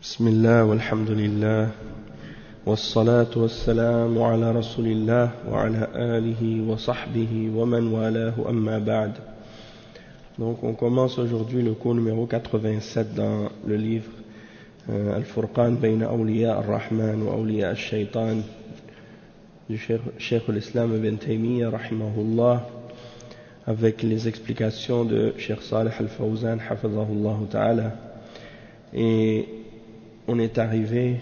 بسم الله والحمد لله والصلاة والسلام على رسول الله وعلى آله وصحبه ومن والاه أما بعد. Donc on commence aujourd'hui le cours numéro 87 dans le livre Al-Furqan bayna awliya ar-Rahman wa awliya al-Shaytan du Cheikh al-Islam Ibn Taymiyyah rahimahullah, avec les explications de Cheikh Salih al-Fawzan hafizahullah ta'ala. Et on est arrivé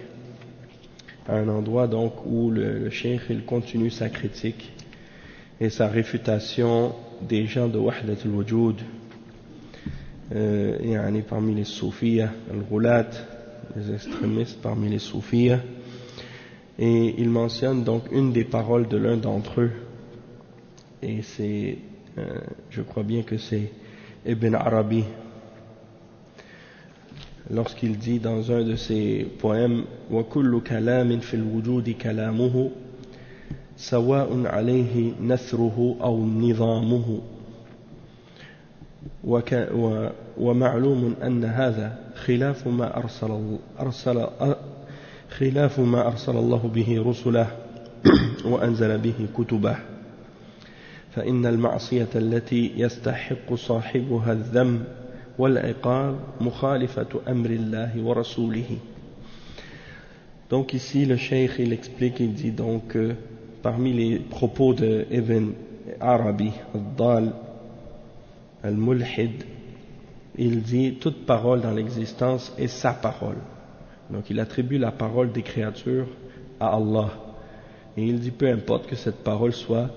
à un endroit donc où le Cheikh il continue sa critique et sa réfutation des gens de Wahdat al-Wujud, parmi les soufiyas, al-Ghulat, les extrémistes parmi les soufiyas. Et il mentionne donc une des paroles de l'un d'entre eux, et c'est, je crois bien que c'est Ibn Arabi, lorsqu'il dit dans un de ses poèmes وَكُلُّ كَلَامٍ فِي الْوُجُودِ كَلَامُهُ سَوَاءٌ عَلَيْهِ نَثْرُهُ أَوْ نِظَامُهُ وَمَعْلُومٌ أَنَّ هَذَا خِلَافُ ما أرسل الله به رسله وأنزل به كتبه فإن المعصية التي يستحق صاحبها الذم والعقاب مخالفة أمر الله ورسوله. Donc ici le cheikh il explique, il dit donc parmi les propos de Ibn Arabi al-Dal al-Mulhid, il dit toute parole dans l'existence est sa parole. Donc il attribue la parole des créatures à Allah, et il dit peu importe que cette parole soit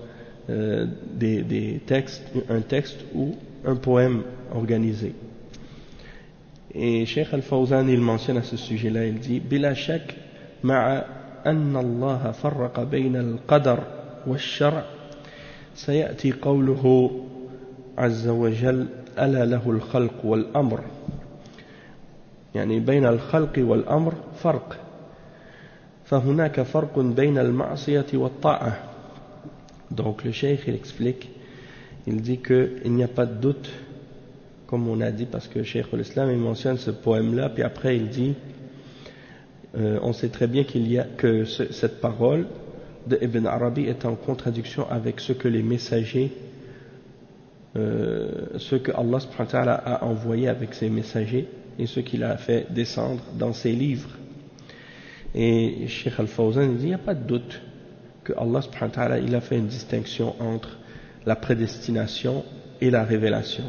des textes, un texte ou un poème organisé. Et Cheikh Al-Fawzan il mentionne à ce sujet-là, il dit بلا شك مع أن الله فرق بين القدر والشرع سيأتي قوله عز وجل ألا له الخلق والأمر، يعني بين الخلق والأمر فرق، فهناك فرق بين المعصية والطاعة. Donc le cheikh il explique, il dit qu'il n'y a pas de doute, comme on a dit, parce que Cheikh al-Islam il mentionne ce poème-là, puis après il dit on sait très bien que cette parole de Ibn Arabi est en contradiction avec ce que les messagers, ce que Allah subhanahu wa ta'ala a envoyé avec ses messagers et ce qu'il a fait descendre dans ses livres. Et Cheikh Al-Fawzan il dit il n'y a pas de doute que Allah subhanahu wa ta'ala il a fait une distinction entre la prédestination et la révélation.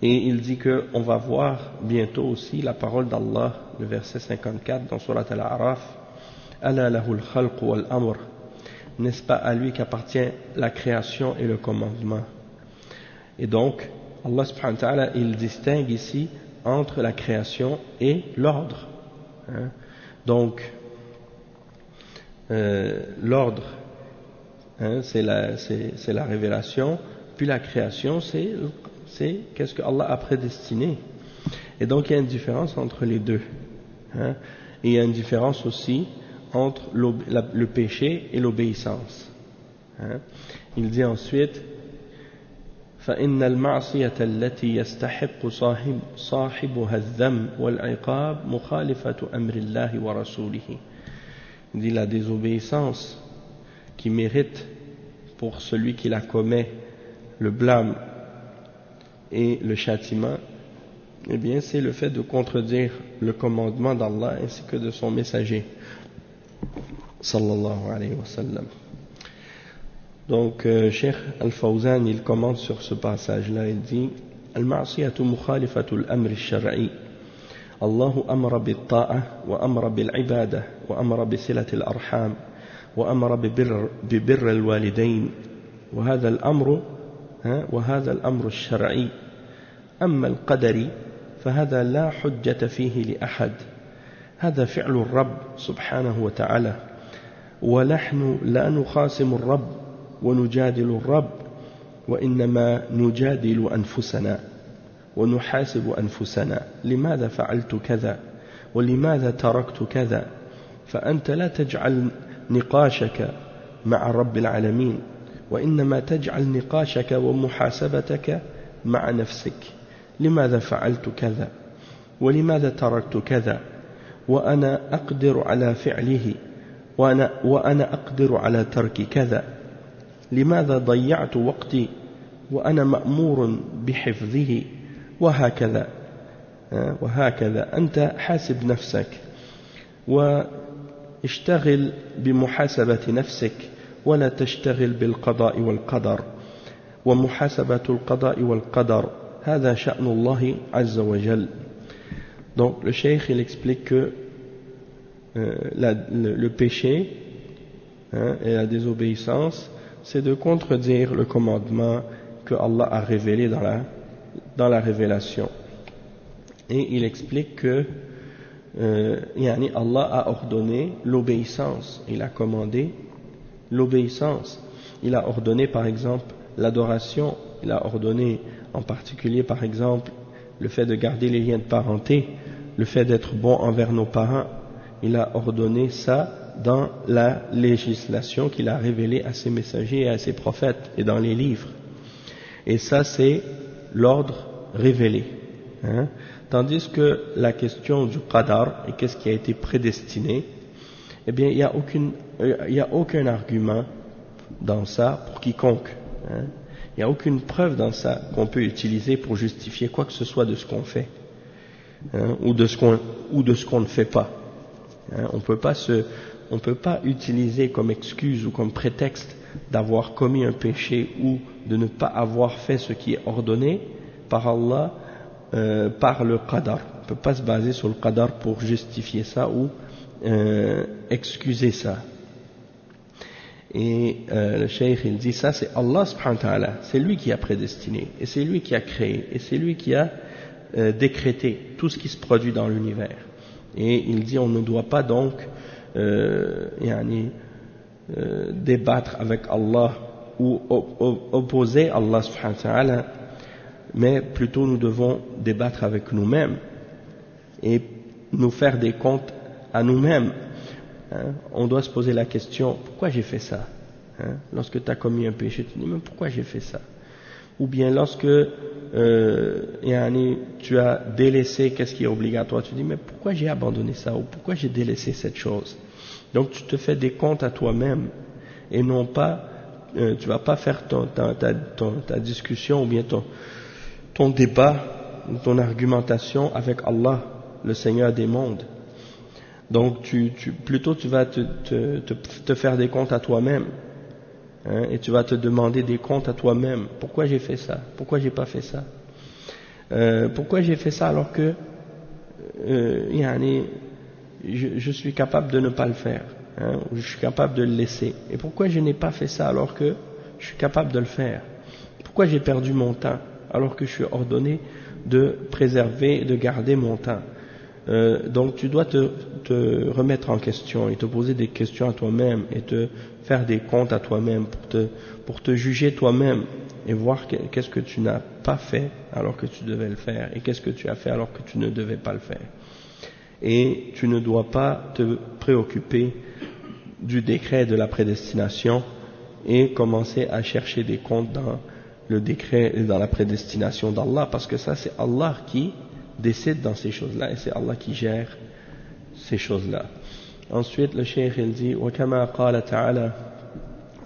Et il dit qu'on va voir bientôt aussi la parole d'Allah, le verset 54 dans Surat Al-A'raf, Ala lahul khalq wal amr, n'est-ce pas à lui qu'appartient la création et le commandement. Et donc Allah subhanahu wa ta'ala il distingue ici entre la création et l'ordre. Donc l'ordre c'est la révélation, puis la création c'est qu'est-ce que Allah a prédestiné. Et donc il y a une différence entre les deux, et il y a une différence aussi entre le péché et l'obéissance. Il dit ensuite فإن المعصية التي يستحق صاحبها الذم والعقاب مخالفة أمر الله ورسوله. Il dit la désobéissance qui mérite pour celui qui la commet le blâme et le châtiment, eh bien c'est le fait de contredire le commandement d'Allah ainsi que de son messager sallallahu alayhi wa sallam. Donc Cheikh Al-Fawzan il commente sur ce passage là, il dit Al-ma'siyatu mukhalifatul amri al-shar'i. Allah amara bil-ta'a wa amara bil-ibada wa amara bisilatil arham wa amara bibirr al-walidayn wa hadha al-amru وهذا الأمر الشرعي. أما القدري فهذا لا حجة فيه لأحد، هذا فعل الرب سبحانه وتعالى، ونحن لا نخاصم الرب ونجادل الرب، وإنما نجادل أنفسنا ونحاسب أنفسنا لماذا فعلت كذا ولماذا تركت كذا. فأنت لا تجعل نقاشك مع رب العالمين، وإنما تجعل نقاشك ومحاسبتك مع نفسك لماذا فعلت كذا ولماذا تركت كذا وأنا أقدر على فعله وأنا أقدر على ترك كذا لماذا ضيعت وقتي وأنا مأمور بحفظه وهكذا أنت حاسب نفسك واشتغل بمحاسبة نفسك ولا تشتغل بالقضاء والقدر ومحاسبة القضاء والقدر هذا شأن الله عز وجل. Donc le cheikh il explique que le péché et la désobéissance c'est de contredire le commandement que Allah a révélé dans la révélation. Et il explique que Allah a ordonné l'obéissance, il a commandé l'obéissance, il a ordonné par exemple l'adoration, il a ordonné en particulier par exemple le fait de garder les liens de parenté, le fait d'être bon envers nos parents, il a ordonné ça dans la législation qu'il a révélée à ses messagers et à ses prophètes et dans les livres. Et ça c'est l'ordre révélé. Tandis que la question du qadar et qu'est-ce qui a été prédestiné, eh bien il n'y a aucun argument dans ça pour quiconque. Il n'y a aucune preuve dans ça qu'on peut utiliser pour justifier quoi que ce soit de ce qu'on fait ou de ce qu'on ne fait pas. On ne peut pas utiliser comme excuse ou comme prétexte d'avoir commis un péché ou de ne pas avoir fait ce qui est ordonné par Allah par le qadar. On ne peut pas se baser sur le qadar pour justifier ça ou excuser ça. Et le cheikh il dit ça c'est Allah subhanahu wa ta'ala, c'est lui qui a prédestiné et c'est lui qui a créé et c'est lui qui a décrété tout ce qui se produit dans l'univers. Et il dit on ne doit pas donc débattre avec Allah ou opposer Allah subhanahu wa ta'ala, mais plutôt nous devons débattre avec nous-mêmes et nous faire des comptes à nous-mêmes. On doit se poser la question, pourquoi j'ai fait ça? Lorsque tu as commis un péché, tu te dis, mais pourquoi j'ai fait ça? Ou bien lorsque tu as délaissé qu'est-ce qui est obligatoire, tu te dis, mais pourquoi j'ai abandonné ça? Ou pourquoi j'ai délaissé cette chose? Donc tu te fais des comptes à toi-même et non pas, tu vas pas faire ta discussion ou bien ton débat, ton argumentation avec Allah, le Seigneur des mondes. Donc plutôt tu vas te faire des comptes à toi-même, et tu vas te demander des comptes à toi-même. Pourquoi j'ai fait ça? Pourquoi j'ai pas fait ça? Pourquoi j'ai fait ça alors que je suis capable de ne pas le faire, ou je suis capable de le laisser? Et pourquoi je n'ai pas fait ça alors que je suis capable de le faire? Pourquoi j'ai perdu mon temps alors que je suis ordonné de préserver et de garder mon temps? Donc tu dois te remettre en question et te poser des questions à toi-même et te faire des comptes à toi-même pour te juger toi-même et voir qu'est-ce que tu n'as pas fait alors que tu devais le faire et qu'est-ce que tu as fait alors que tu ne devais pas le faire. Et tu ne dois pas te préoccuper du décret de la prédestination et commencer à chercher des comptes dans le décret et dans la prédestination d'Allah, parce que ça c'est Allah qui décide dans ces choses-là et c'est Allah qui gère ces choses-là. Ensuite le cheikh il dit وَكَمَا قَالَ تَعَالَى,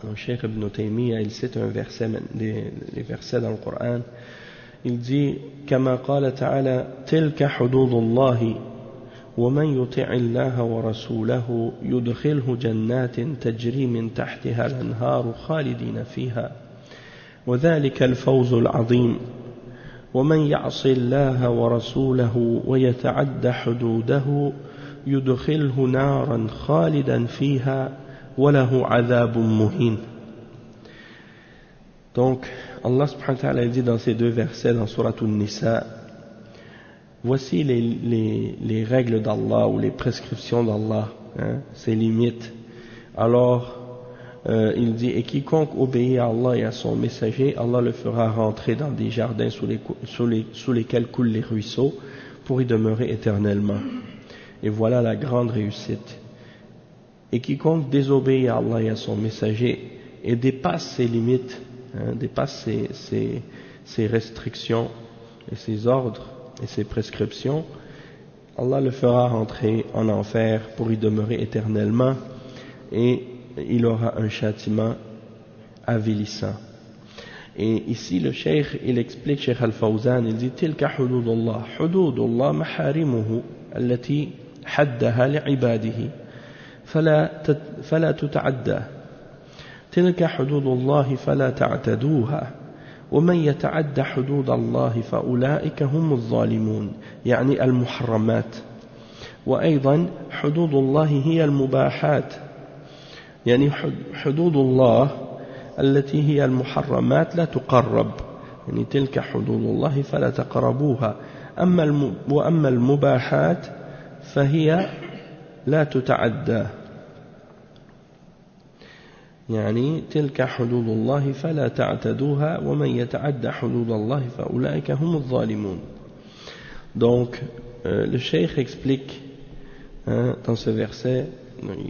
le cheikh Ibn Taymiyyah il cite un verset, les versets dans le Coran, il dit كَمَا قَالَ تَعَالَى تِلْكَ حُدُودُ اللَّهِ وَمَنْ يُطِعِ اللَّهَ وَرَسُولَهُ يُدْخِلْهُ جَنَّاتٍ تَجْرِي مِنْ تَحْتِهَا الْأَنْهَارُ خَالِدِينَ فِيهَا وَذَلِكَ الْفَوْزُ الْعَظِيمُ ومن يعص الله ورسوله ويتعد حدوده يدخله نارا خالدا فيها وله عذاب مهين. Donc Allah subhanahu wa ta'ala dit dans ces deux versets dans Surat An-Nisa, voici les règles d'Allah ou les prescriptions d'Allah, ses limites. Alors il dit, et quiconque obéit à Allah et à son messager, Allah le fera rentrer dans des jardins sous lesquels coulent les ruisseaux pour y demeurer éternellement. Et voilà la grande réussite. Et quiconque désobéit à Allah et à son messager et dépasse ses limites, dépasse ses restrictions et ses ordres et ses prescriptions, Allah le fera rentrer en enfer pour y demeurer éternellement et il aura un châtiment avilissant. Et ici le cheikh, il explique, Cheikh Al-Fawzan, il dit تلك حدود الله حدود الله محارمه التي حدها لعباده فلا تتعدى تلك حدود الله فلا تعتدوها ومن يتعدى حدود الله فأولئك هم الظالمون يعني المحرمات وأيضا حدود الله هي المباحات يعني حدود الله التي هي المحرمات لا تقرب يعني تلك حدود الله فلا تقربوها وأما المباحات فهي لا تتعدى يعني تلك حدود الله فلا تعتدوها ومن يتعدى حدود الله فأولئك هم الظالمون. Donc le cheikh explique dans ce verset,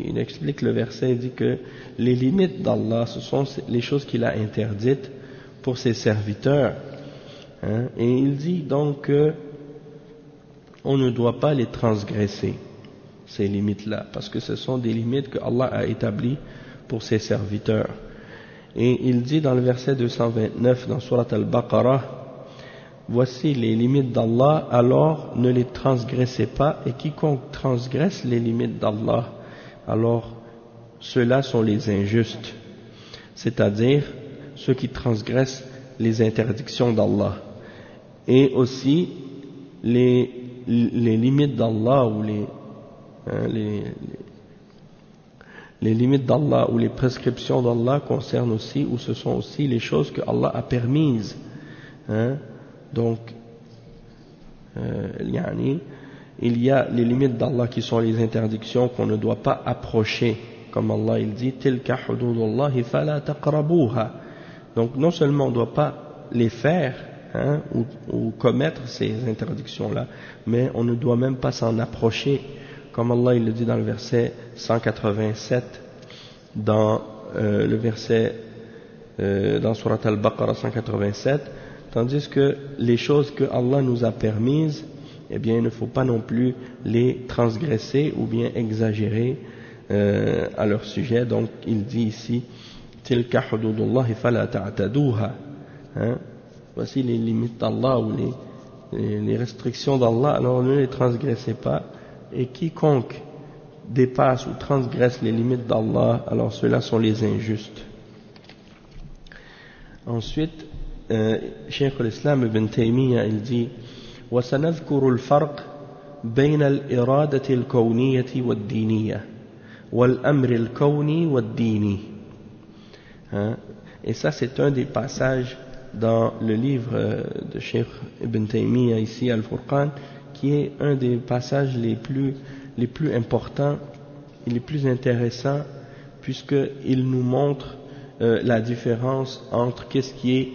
il explique le verset, il dit que les limites d'Allah, ce sont les choses qu'il a interdites pour ses serviteurs, et il dit donc que on ne doit pas les transgresser, ces limites-là, parce que ce sont des limites que Allah a établies pour ses serviteurs. Et il dit dans le verset 229 dans Surat Al-Baqarah, voici les limites d'Allah, alors ne les transgressez pas, et quiconque transgresse les limites d'Allah, alors ceux-là sont les injustes, c'est-à-dire ceux qui transgressent les interdictions d'Allah. Et aussi les limites d'Allah ou les limites d'Allah ou les prescriptions d'Allah concernent aussi, ou ce sont aussi les choses que Allah a permises. Donc, il y a les limites d'Allah qui sont les interdictions qu'on ne doit pas approcher, comme Allah il dit tilka hududullahi fala taqrabuha. Donc non seulement on ne doit pas les faire ou commettre ces interdictions là, mais on ne doit même pas s'en approcher, comme Allah il le dit dans le verset 187 dans le verset dans Surat Al-Baqarah 187, tandis que les choses que Allah nous a permises, eh bien il ne faut pas non plus les transgresser ou bien exagérer à leur sujet. Donc il dit ici tilka hududullahi fala ta'taduha, voici les limites d'Allah ou les restrictions d'Allah, alors ne les transgressez pas, et quiconque dépasse ou transgresse les limites d'Allah, alors ceux-là sont les injustes. Ensuite Cheikh al-Islam Ibn Taymiyyah il dit وسنذكر الفرق بين الإرادة الكونية والدينية والأمر الكوني والديني. Et ça c'est un des passages dans le livre de Cheikh Ibn Taymiyyah ici Al-Furqan, qui est un des passages les plus importants et les plus intéressants, puisqu'il nous montre la différence entre qu'est-ce qui est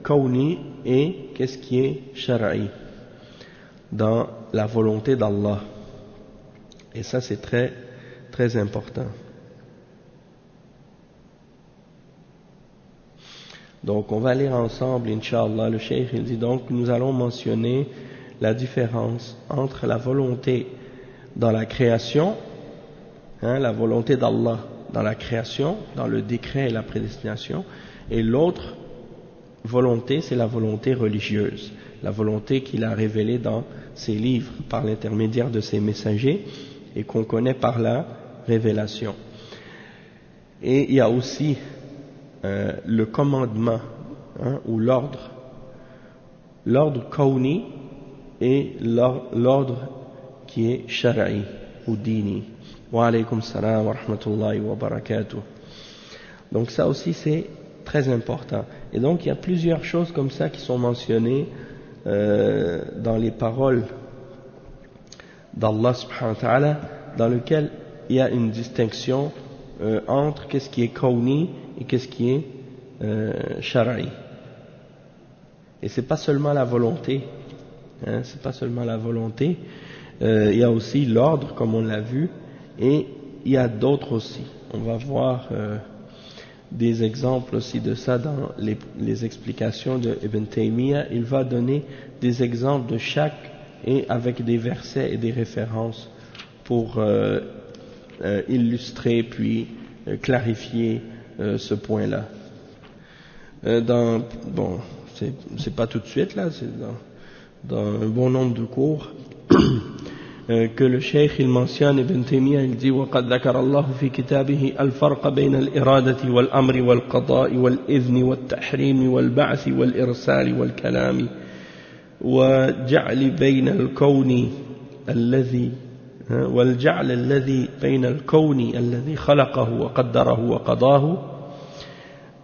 kawni et qu'est-ce qui est shara'i dans la volonté d'Allah. Et ça c'est très très important. Donc on va lire ensemble Inch'Allah. Le cheikh il dit donc nous allons mentionner la différence entre la volonté dans la création, la volonté d'Allah dans la création, dans le décret et la prédestination, et l'autre volonté, c'est la volonté religieuse, la volonté qu'il a révélée dans ses livres par l'intermédiaire de ses messagers et qu'on connaît par la révélation. Et il y a aussi le commandement ou l'ordre kawni et l'ordre qui est shara'i ou dini. Wa alaykum salam wa rahmatullahi wa barakatuh. Donc ça aussi c'est très important. Et donc il y a plusieurs choses comme ça qui sont mentionnées dans les paroles d'Allah subhanahu wa ta'ala, dans lequel il y a une distinction entre qu'est-ce qui est kawni et qu'est-ce qui est shara'i. Et c'est pas seulement la volonté, c'est pas seulement la volonté, il y a aussi l'ordre comme on l'a vu, et il y a d'autres aussi. On va voir des exemples aussi de ça dans les explications de Ibn Taymiyyah. Il va donner des exemples de chaque et avec des versets et des références pour illustrer puis clarifier ce point-là. Bon, c'est pas tout de suite là, c'est dans un bon nombre de cours que le cheikh il mentionne, Ibn Taymiyyah il dit وقد ذكر الله في كتابه الفرق بين الإرادة والأمر والقضاء والإذن والتحريم والبعث والإرسال والكلام والجعل الذي بين الكون الذي خلقه وقدره وقضاه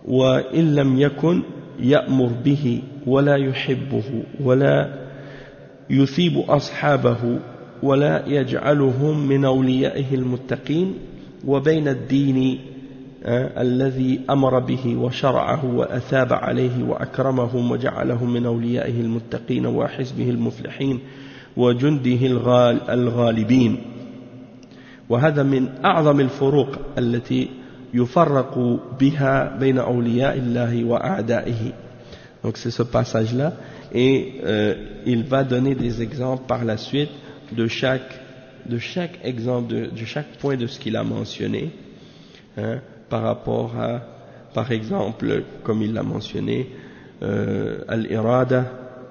وإن لم يكن يأمر به ولا يحبه ولا يثيب أصحابه ولا يجعلهم من أوليائه المتقين وبين الدين الذي أمر به وشرعه وأثاب عليه وأكرمهم وجعلهم من أوليائه المتقين وحزبه المفلحين وجنده الغالبين وهذا من أعظم الفروق التي يفرق بها بين أولياء الله وأعدائه. Donc c'est ce passage-là et il va donner des exemples par la suite de chaque exemple, de chaque point de ce qu'il a mentionné, par rapport à, par exemple, comme il l'a mentionné, al-irada,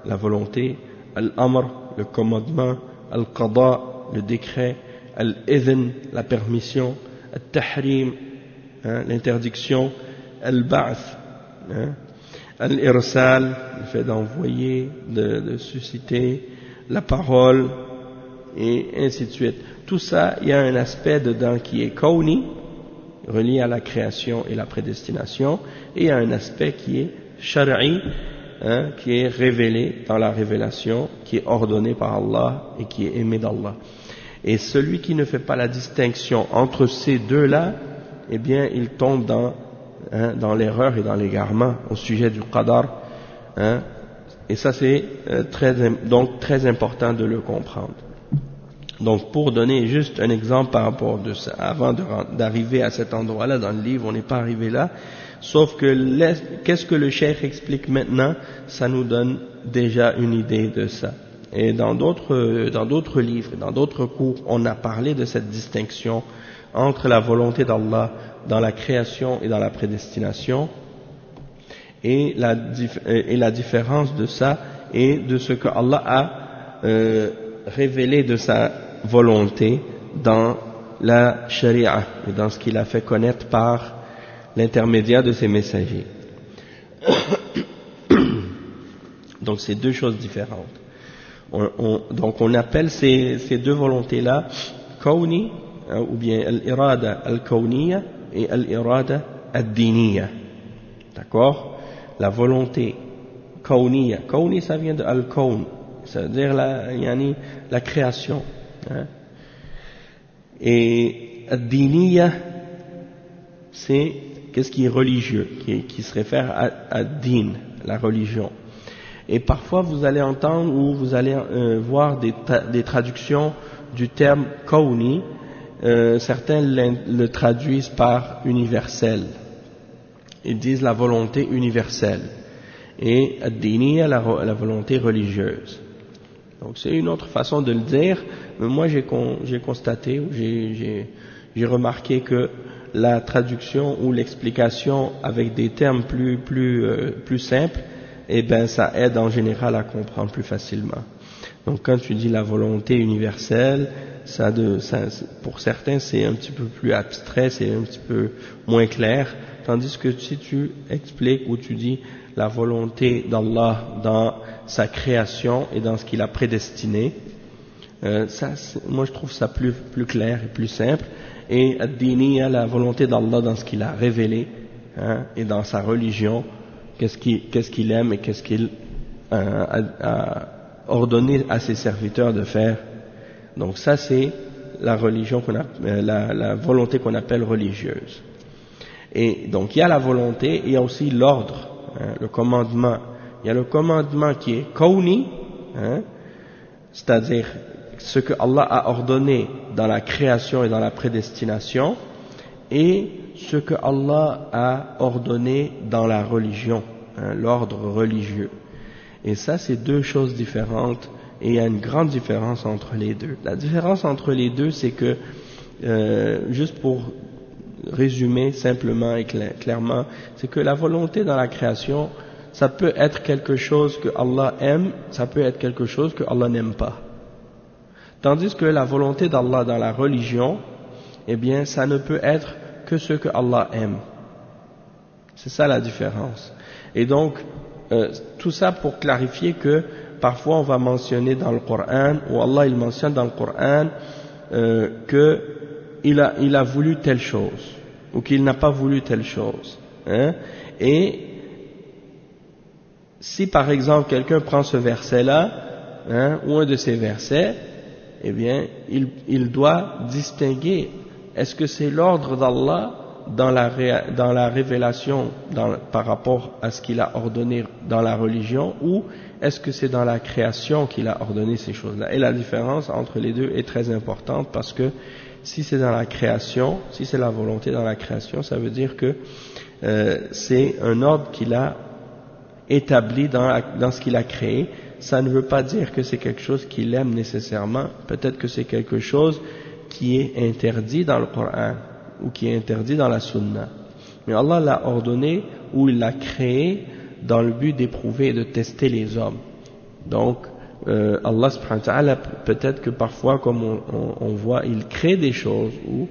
la volonté, al-amr, le commandement, al-qada, le décret, al-idhn, la permission, al-tahrim, l'interdiction, al-ba'th, al-irsal, le fait d'envoyer, de susciter, la parole, et ainsi de suite. Tout ça, il y a un aspect dedans qui est kauni, relié à la création et la prédestination, et il y a un aspect qui est shar'i, qui est révélé dans la révélation, qui est ordonné par Allah et qui est aimé d'Allah. Et celui qui ne fait pas la distinction entre ces deux-là, eh bien, il tombe dans l'erreur et dans l'égarement au sujet du qadar. Et ça, c'est donc très important de le comprendre. Donc, pour donner juste un exemple par rapport de ça, avant d'arriver à cet endroit-là dans le livre, on n'est pas arrivé là, sauf que qu'est-ce que le cheikh explique maintenant, ça nous donne déjà une idée de ça. Et dans d'autres livres, dans d'autres cours, on a parlé de cette distinction entre la volonté d'Allah dans la création et dans la prédestination, et la différence de ça et de ce que Allah a révélé de sa volonté dans la charia et dans ce qu'il a fait connaître par l'intermédiaire de ses messagers. Donc c'est deux choses différentes. Donc on appelle ces deux volontés-là kawni, ou bien al-irada al-kawniya et al-irada ad-diniya. D'accord? La volonté kawniya. Kawni, ça vient de al-kawn, c'est-à-dire la création. Et ad-diniya, c'est qu'est-ce qui est religieux, qui se réfère à din, la religion. Et parfois vous allez entendre ou vous allez voir des traductions du terme kawni, certains le traduisent par universel. Ils disent la volonté universelle. Et ad-diniya, la volonté religieuse. Donc c'est une autre façon de le dire, mais moi j'ai constaté, ou j'ai remarqué que la traduction ou l'explication avec des termes plus simples, eh ben ça aide en général à comprendre plus facilement. Donc quand tu dis la volonté universelle, pour certains c'est un petit peu plus abstrait, c'est un petit peu moins clair, tandis que si tu expliques ou tu dis la volonté d'Allah dans sa création et dans ce qu'il a prédestiné, moi je trouve ça plus clair et plus simple. Et ad-diniya, la volonté d'Allah dans ce qu'il a révélé, et dans sa religion, qu'est-ce qu'il aime et qu'est-ce qu'il a ordonné à ses serviteurs de faire. Donc ça c'est la religion la volonté qu'on appelle religieuse. Et donc il y a la volonté, et il y a aussi l'ordre, le commandement. Il y a le commandement qui est kawni, c'est-à-dire ce que Allah a ordonné dans la création et dans la prédestination, et ce que Allah a ordonné dans la religion, l'ordre religieux. Et ça, c'est deux choses différentes, Et il y a une grande différence entre les deux. La différence entre les deux, c'est que, juste pour résumer simplement et clairement, c'est que la volonté dans la création, ça peut être quelque chose que Allah aime, ça peut être quelque chose que Allah n'aime pas. Tandis que la volonté d'Allah dans la religion, eh bien, ça ne peut être que ce que Allah aime. C'est ça la différence. Et donc, tout ça pour clarifier que parfois on va mentionner dans le Coran, ou Allah il mentionne dans le Coran qu'il a voulu telle chose, ou qu'il n'a pas voulu telle chose. Hein? Et si par exemple quelqu'un prend ce verset-là, hein, ou un de ces versets, eh bien, il doit distinguer, est-ce que c'est l'ordre d'Allah dans la révélation par rapport à ce qu'il a ordonné dans la religion, ou est-ce que c'est dans la création qu'il a ordonné ces choses-là? Et la différence entre les deux est très importante, parce que si c'est dans la création, si c'est la volonté dans la création, ça veut dire que c'est un ordre qu'il a établi dans ce qu'il a créé. Ça ne veut pas dire que c'est quelque chose qu'il aime nécessairement, peut-être que c'est quelque chose qui est interdit dans le Coran, ou qui est interdit dans la Sunna. Mais Allah l'a ordonné, ou il l'a créé dans le but d'éprouver et de tester les hommes. Donc, Allah subhanahu wa ta'ala, peut-être que parfois, comme on voit, il crée des choses, ou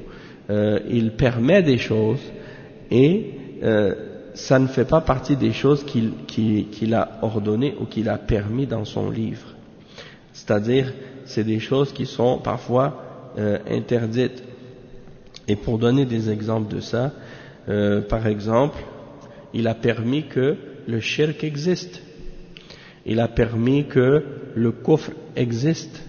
il permet des choses, et ça ne fait pas partie des choses qu'il a ordonnées ou qu'il a permis dans son livre. C'est-à-dire, c'est des choses qui sont parfois interdites. Et pour donner des exemples de ça, par exemple, il a permis que le shirk existe. Il a permis que le kufr existe.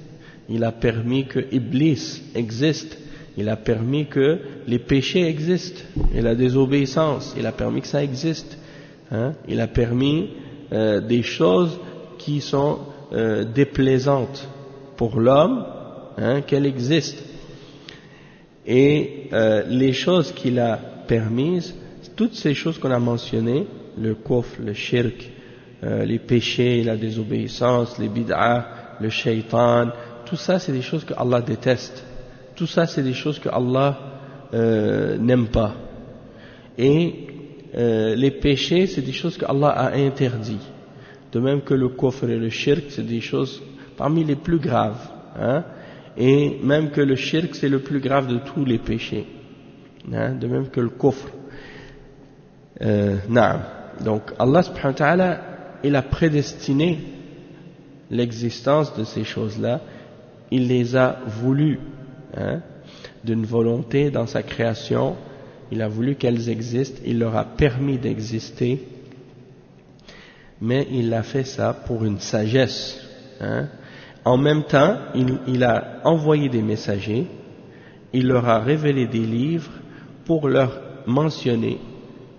Il a permis que Iblis existe. Il a permis que les péchés existent, et la désobéissance, il a permis que ça existe. Hein? Il a permis des choses qui sont déplaisantes pour l'homme, hein, qu'elles existent. Et les choses qu'il a permises, toutes ces choses qu'on a mentionnées, le kufr, le shirk, les péchés, la désobéissance, les bid'ah, le shaitan, tout ça c'est des choses que Allah déteste. Tout ça, c'est des choses que Allah n'aime pas. Et les péchés, c'est des choses que Allah a interdit. De même que le kufr et le shirk, c'est des choses parmi les plus graves. Hein? Et même que le shirk, c'est le plus grave de tous les péchés. Hein? De même que le kufr. Donc, Allah subhanahu wa ta'ala, il a prédestiné l'existence de ces choses-là. Il les a voulues. Hein, d'une volonté dans sa création, il a voulu qu'elles existent, il leur a permis d'exister, mais il a fait ça pour une sagesse. Hein. En même temps, il a envoyé des messagers, il leur a révélé des livres pour leur mentionner,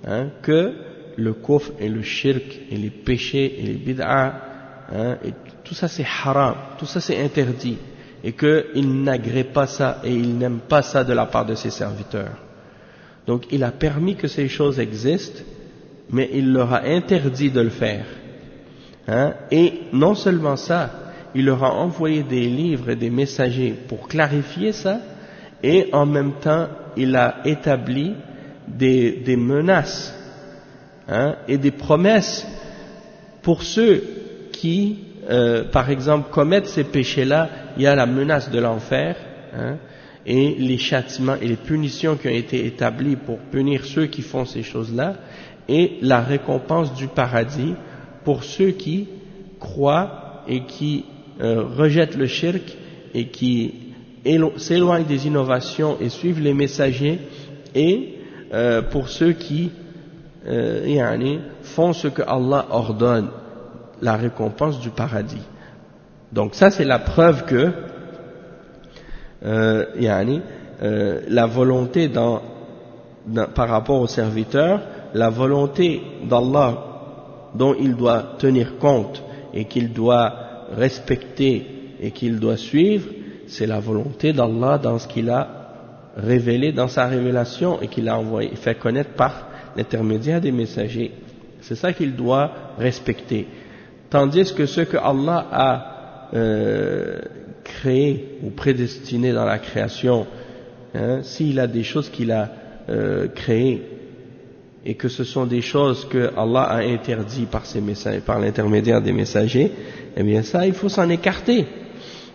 hein, que le kufr et le shirk et les péchés et les bid'ah, hein, et tout ça c'est haram, tout ça c'est interdit. Et qu'il n'agrée pas ça et il n'aime pas ça de la part de ses serviteurs. Donc il a permis que ces choses existent, mais il leur a interdit de le faire. Hein? Et non seulement ça, il leur a envoyé des livres et des messagers pour clarifier ça, et en même temps il a établi des menaces, hein, et des promesses pour ceux qui, par exemple, commettent ces péchés-là. Il y a la menace de l'enfer, hein, et les châtiments et les punitions qui ont été établies pour punir ceux qui font ces choses-là, et la récompense du paradis pour ceux qui croient et qui rejettent le shirk et qui s'éloignent des innovations et suivent les messagers, et pour ceux qui font ce que Allah ordonne, la récompense du paradis. Donc ça c'est la preuve que la volonté par rapport au serviteur, la volonté d'Allah dont il doit tenir compte et qu'il doit respecter et qu'il doit suivre, c'est la volonté d'Allah dans ce qu'il a révélé dans sa révélation et qu'il a envoyé, fait connaître par l'intermédiaire des messagers. C'est ça qu'il doit respecter. Tandis que ce que Allah a créé ou prédestiné dans la création, s'il a des choses qu'il a créées et que ce sont des choses que Allah a interdites par ses messagers, par l'intermédiaire des messagers, eh bien ça, il faut s'en écarter.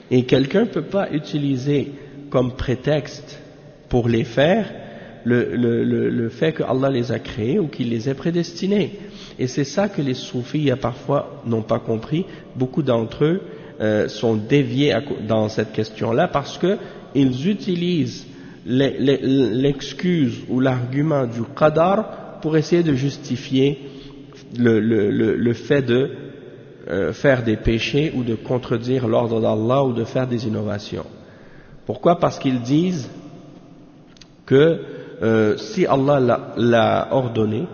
Et quelqu'un ne peut pas utiliser comme prétexte pour les faire le fait que Allah les a créés ou qu'il les ait prédestinés. Et c'est ça que les soufis parfois n'ont pas compris. Beaucoup d'entre eux sont déviés dans cette question-là parce qu'ils utilisent l'excuse ou l'argument du qadar pour essayer de justifier le fait de faire des péchés ou de contredire l'ordre d'Allah ou de faire des innovations. Pourquoi? Parce qu'ils disent que si Allah l'a ordonné,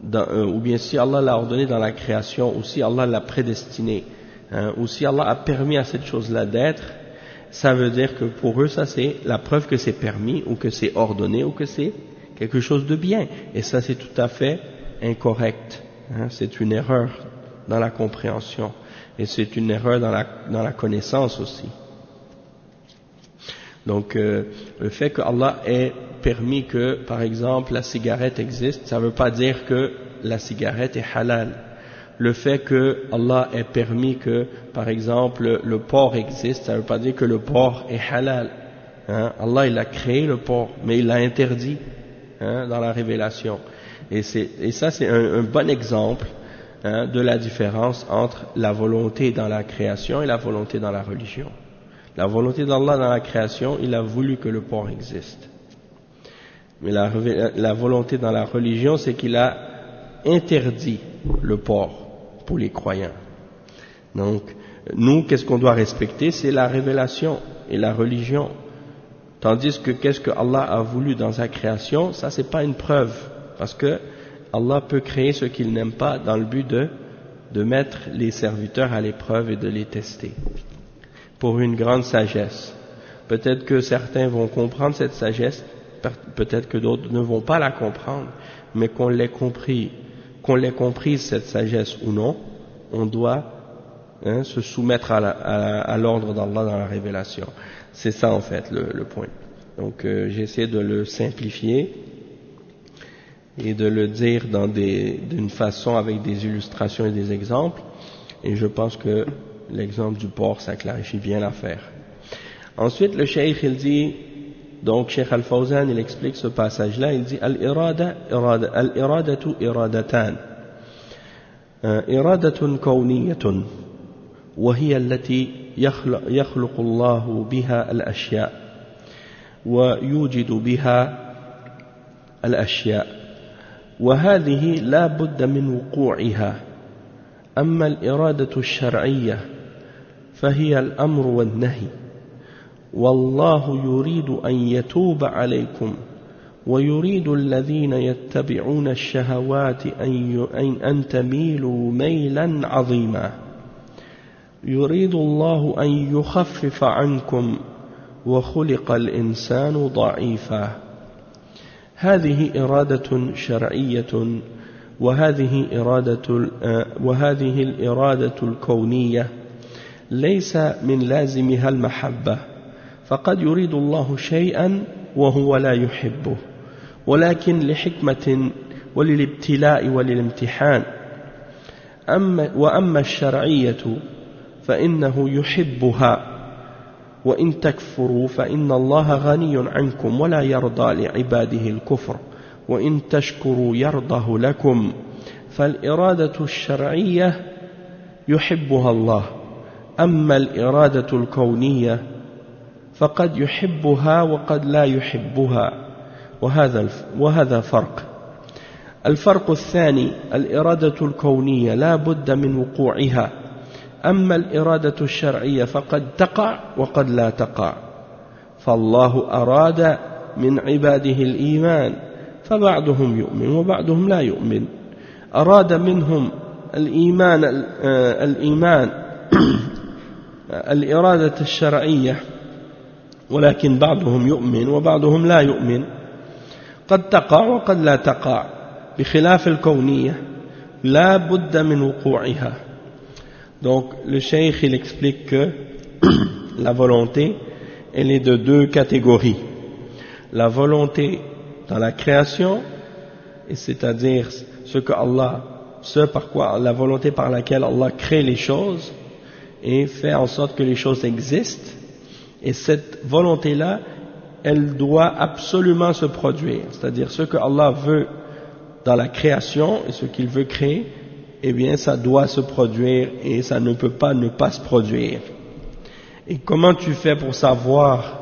ou bien si Allah l'a ordonné dans la création, ou si Allah l'a prédestiné, ou si Allah a permis à cette chose-là d'être, ça veut dire que pour eux, ça c'est la preuve que c'est permis, ou que c'est ordonné, ou que c'est quelque chose de bien. Et ça c'est tout à fait incorrect. C'est une erreur dans la compréhension. Et c'est une erreur dans la connaissance aussi. Donc le fait que Allah ait permis que, par exemple, la cigarette existe, ça ne veut pas dire que la cigarette est halal. Le fait que Allah ait permis que, par exemple, le porc existe, ça ne veut pas dire que le porc est halal. Allah, il a créé le porc, mais il l'a interdit dans la révélation. Et ça, c'est un bon exemple de la différence entre la volonté dans la création et la volonté dans la religion. La volonté d'Allah dans la création, il a voulu que le porc existe. Mais la volonté dans la religion, c'est qu'il a interdit le porc pour les croyants. Donc, nous, qu'est-ce qu'on doit respecter? C'est la révélation et la religion. Tandis que qu'est-ce que Allah a voulu dans sa création, ça c'est pas une preuve. Parce que Allah peut créer ce qu'il n'aime pas dans le but de mettre les serviteurs à l'épreuve et de les tester. Pour une grande sagesse. Peut-être que certains vont comprendre cette sagesse, peut-être que d'autres ne vont pas la comprendre, mais qu'on l'ait comprise cette sagesse ou non, on doit se soumettre à l'ordre d'Allah dans la révélation. C'est ça en fait le point. Donc j'essaie de le simplifier et de le dire d'une façon avec des illustrations et des exemples, et je pense que l'exemple du porc, ça clarifie bien l'affaire. Ensuite, le cheikh, il dit, donc Cheikh Al-Fawzan, il explique ce passage-là, il dit Al-iradatu iradatan. إرادة كونية وهي التي يخلق الله بها الأشياء ويوجد بها الأشياء وهذه لا بد من وقوعها. أما الإرادة الشرعية فهي الأمر والنهي والله يريد أن يتوب عليكم ويريد الذين يتبعون الشهوات أن تميلوا ميلا عظيما يريد الله أن يخفف عنكم وخلق الإنسان ضعيفا. هذه إرادة شرعية وهذه الإرادة الكونية ليس من لازمها المحبة، فقد يريد الله شيئا وهو لا يحبه ولكن لحكمة وللابتلاء وللامتحان. وأما الشرعية فإنه يحبها وإن تكفروا فإن الله غني عنكم ولا يرضى لعباده الكفر وإن تشكروا يرضه لكم. فالإرادة الشرعية يحبها الله، أما الإرادة الكونية فقد يحبها وقد لا يحبها، وهذا فرق. الفرق الثاني الإرادة الكونية لا بد من وقوعها، أما الإرادة الشرعية فقد تقع وقد لا تقع. فالله أراد من عباده الإيمان فبعضهم يؤمن وبعضهم لا يؤمن، أراد منهم الإيمان الإرادة الشرعية ولكن بعضهم يؤمن وبعضهم لا يؤمن، قد تقع وقد لا تقع، بخلاف الكونية لا بد من وقوعها. Donc le cheikh il explique que la volonté elle est de deux catégories. La volonté dans la création, et c'est-à-dire la volonté par laquelle Allah crée les choses et fait en sorte que les choses existent, et cette volonté-là, elle doit absolument se produire, c'est-à-dire ce que Allah veut dans la création et ce qu'il veut créer, eh bien ça doit se produire et ça ne peut pas ne pas se produire. Et comment tu fais pour savoir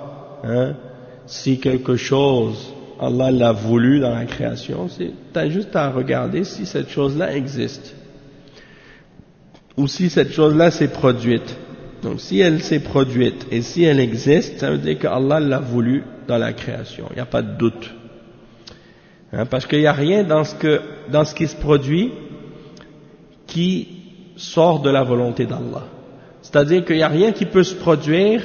si quelque chose Allah l'a voulu dans la création? Tu as juste à regarder si cette chose-là existe ou si cette chose-là s'est produite. Donc si elle s'est produite et si elle existe, ça veut dire que Allah l'a voulu dans la création, il n'y a pas de doute. Parce qu'il n'y a rien dans ce qui se produit qui sort de la volonté d'Allah. C'est-à-dire qu'il n'y a rien qui peut se produire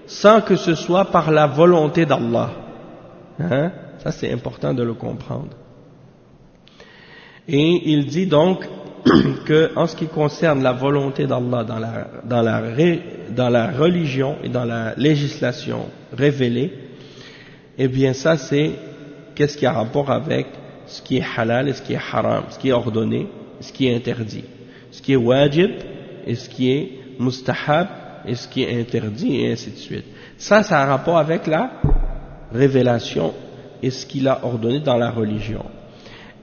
sans que ce soit par la volonté d'Allah. Ça c'est important de le comprendre. Et il dit donc que en ce qui concerne la volonté d'Allah dans la religion et dans la législation révélée, eh bien ça c'est qu'est-ce qui a rapport avec ce qui est halal et ce qui est haram, ce qui est ordonné et ce qui est interdit, ce qui est wajib et ce qui est mustahab et ce qui est interdit et ainsi de suite. Ça a rapport avec la révélation et ce qu'il a ordonné dans la religion.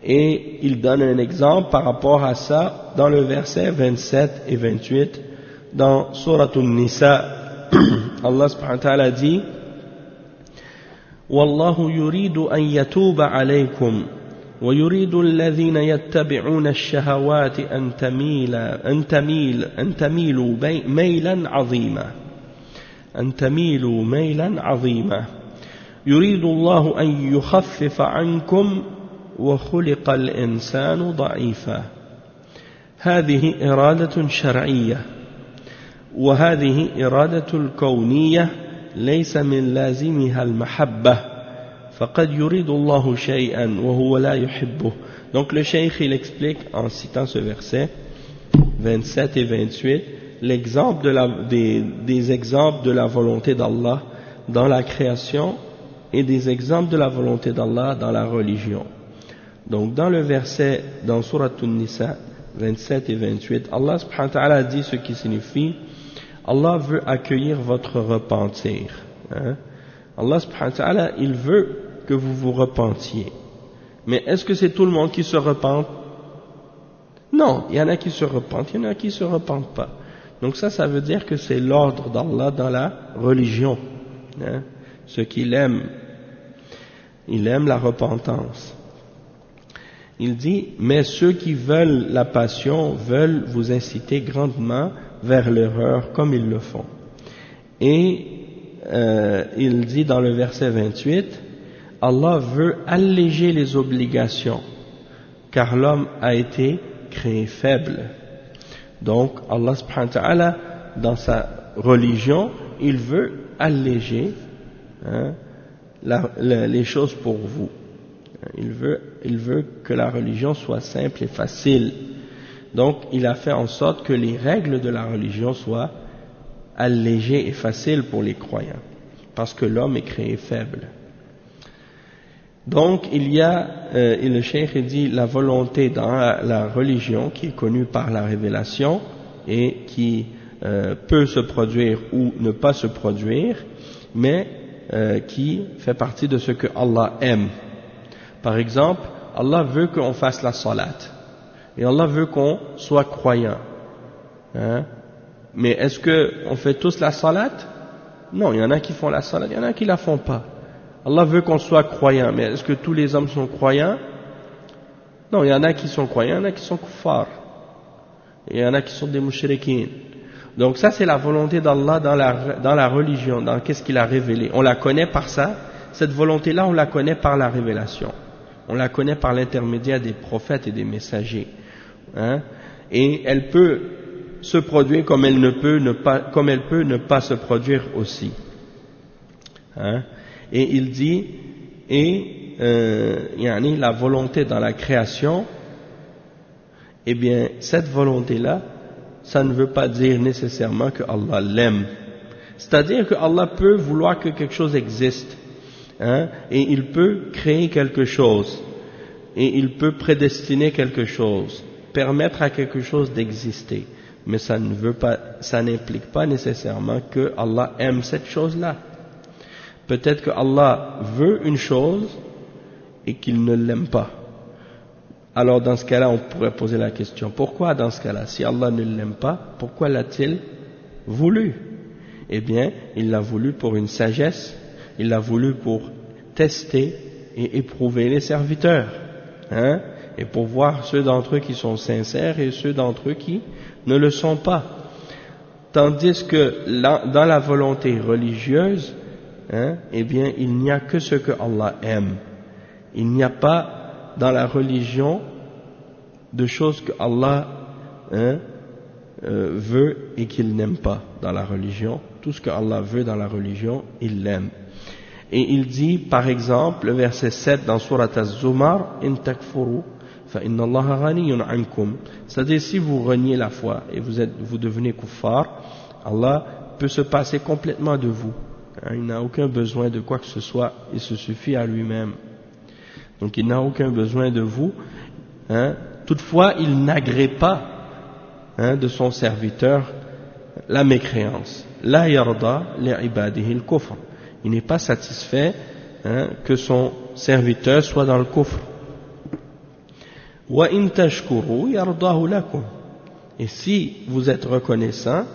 Et il donne un exemple par rapport à ça dans le verset 27 et 28 dans Surat An-Nisa. Allah subhanahu wa ta'ala dit Wallahu yuridu an yatuba alaykum wa yuridu alladhina yattabi'una ash-shahawati an tamilu maylan 'azima yuridu Allahu an yukhaffifa 'ankum وخلق الإنسان ضعيفا هذه إرادة شرعية وهذه إرادة الكونية ليس من لازمها المحبة فقد يريد الله شيئا وهو لا يحبه. Donc le cheikh il explique en citant ce verset 27 et 28 l'exemple des exemples de la volonté d'Allah dans la création et des exemples de la volonté d'Allah dans la religion. Donc dans le verset, dans Surat An-Nisa 27 et 28, Allah subhanahu wa ta'ala dit ce qui signifie Allah veut accueillir votre repentir. Allah subhanahu wa ta'ala, il veut que vous vous repentiez. Mais est-ce que c'est tout le monde qui se repente? Non, il y en a qui se repentent, il y en a qui ne se repentent pas. Donc ça veut dire que c'est l'ordre d'Allah dans la religion. Ce qu'il aime, il aime la repentance. Il dit, mais ceux qui veulent la passion veulent vous inciter grandement vers l'erreur comme ils le font. Et il dit dans le verset 28, Allah veut alléger les obligations, car l'homme a été créé faible. Donc Allah subhanahu wa ta'ala, dans sa religion, il veut alléger les choses pour vous. Il veut que la religion soit simple et facile. Donc, il a fait en sorte que les règles de la religion soient allégées et faciles pour les croyants, parce que l'homme est créé faible. Donc, il y a, et le cheikh dit, la volonté dans la religion qui est connue par la révélation et qui peut se produire ou ne pas se produire, mais qui fait partie de ce que Allah aime. Par exemple, Allah veut qu'on fasse la salat. Et Allah veut qu'on soit croyant. Mais est-ce qu'on fait tous la salat? Non, il y en a qui font la salat, il y en a qui la font pas. Allah veut qu'on soit croyant, mais est-ce que tous les hommes sont croyants? Non, il y en a qui sont croyants, il y en a qui sont kuffars. Et il y en a qui sont des mushrikines. Donc ça c'est la volonté d'Allah dans la religion, dans qu'est-ce qu'il a révélé. On la connaît par ça, cette volonté-là on la connaît par la révélation. On la connaît par l'intermédiaire des prophètes et des messagers. Et elle peut se produire comme elle peut ne pas se produire aussi. Et il dit, la volonté dans la création, eh bien, cette volonté-là, ça ne veut pas dire nécessairement que Allah l'aime. C'est-à-dire que Allah peut vouloir que quelque chose existe, hein, et il peut créer quelque chose, et il peut prédestiner quelque chose, permettre à quelque chose d'exister. Mais ça n'implique pas nécessairement que Allah aime cette chose-là. Peut-être que Allah veut une chose et qu'il ne l'aime pas. Alors dans ce cas-là, on pourrait poser la question, pourquoi dans ce cas-là, si Allah ne l'aime pas, pourquoi l'a-t-il voulu? Eh bien, il l'a voulu pour une sagesse, il l'a voulu pour tester et éprouver les serviteurs, hein, et pour voir ceux d'entre eux qui sont sincères et ceux d'entre eux qui ne le sont pas. Tandis que dans la volonté religieuse, hein, eh bien, il n'y a que ce que Allah aime. Il n'y a pas dans la religion de choses que Allah, hein, veut et qu'il n'aime pas dans la religion. Tout ce que Allah veut dans la religion, il l'aime. Et il dit, par exemple, le verset 7 dans Surat Az-Zumar, « In takfuru, fa inna Allaha ghaniyun ankum » c'est-à-dire, si vous reniez la foi et vous devenez kuffar, Allah peut se passer complètement de vous. Il n'a aucun besoin de quoi que ce soit, il se suffit à lui-même. Donc il n'a aucun besoin de vous. Hein. Toutefois, il n'agrée pas, hein, de son serviteur la mécréance. La yarda li ibadihi al-kufr. Il n'est pas satisfait, hein, que son serviteur soit dans le kufr. Wa in tashkuru yardahu lakum. Et si vous êtes reconnaissant,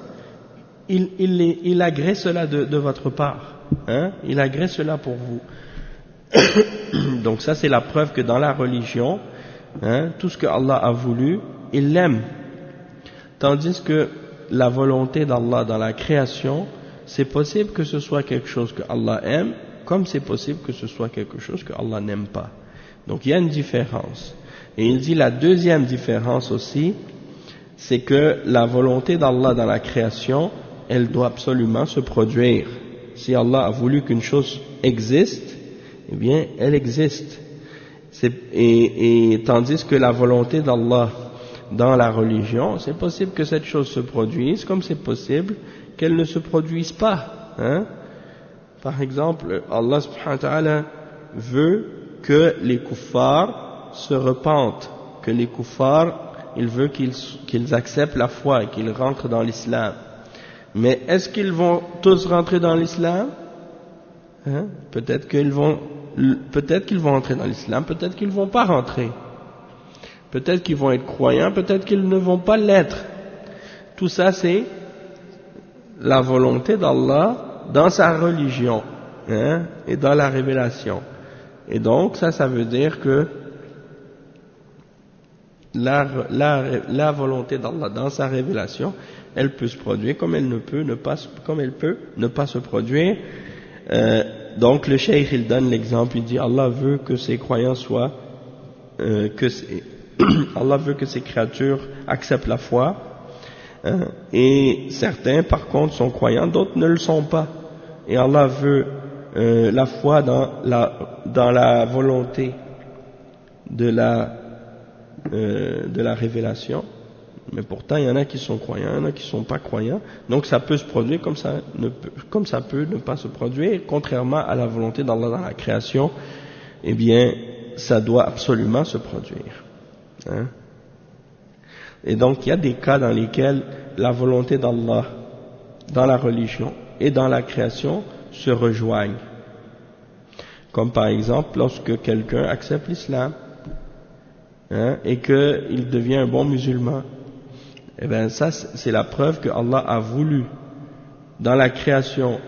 il agrée cela de votre part, hein, il agrée cela pour vous. Donc ça, c'est la preuve que dans la religion, hein, tout ce que Allah a voulu, il l'aime. Tandis que la volonté d'Allah dans la création, c'est possible que ce soit quelque chose que Allah aime, comme c'est possible que ce soit quelque chose que Allah n'aime pas. Donc il y a une différence. Et il dit la deuxième différence aussi, c'est que la volonté d'Allah dans la création, elle doit absolument se produire. Si Allah a voulu qu'une chose existe, eh bien, elle existe. Et tandis que la volonté d'Allah dans la religion, c'est possible que cette chose se produise, comme c'est possible qu'elle ne se produise pas. Hein? Par exemple, Allah subhanahu wa ta'ala veut que les kuffars se repentent, que les kuffars, il veut qu'ils acceptent la foi et qu'ils rentrent dans l'islam. Mais est-ce qu'ils vont tous rentrer dans l'islam? Hein? Peut-être qu'ils vont entrer dans l'islam, peut-être qu'ils ne vont pas rentrer. Peut-être qu'ils vont être croyants, peut-être qu'ils ne vont pas l'être. Tout ça, c'est la volonté d'Allah dans sa religion, hein, et dans la révélation. Et donc, ça veut dire que la volonté d'Allah dans sa révélation, elle peut se produire comme elle peut ne pas se produire. Donc le cheikh il donne l'exemple, il dit Allah veut que ses croyants soient Allah veut que ses créatures acceptent la foi, et certains par contre sont croyants, d'autres ne le sont pas, et Allah veut la foi dans la volonté de la révélation. Mais pourtant, il y en a qui sont croyants, il y en a qui ne sont pas croyants. Donc ça peut se produire comme ça peut ne pas se produire. Contrairement à la volonté d'Allah dans la création, eh bien, ça doit absolument se produire. Hein? Et donc, il y a des cas dans lesquels la volonté d'Allah dans la religion et dans la création se rejoignent. Comme par exemple, lorsque quelqu'un accepte l'islam, hein, et qu'il devient un bon musulman. Eh bien ça, c'est la preuve que Allah a voulu dans la création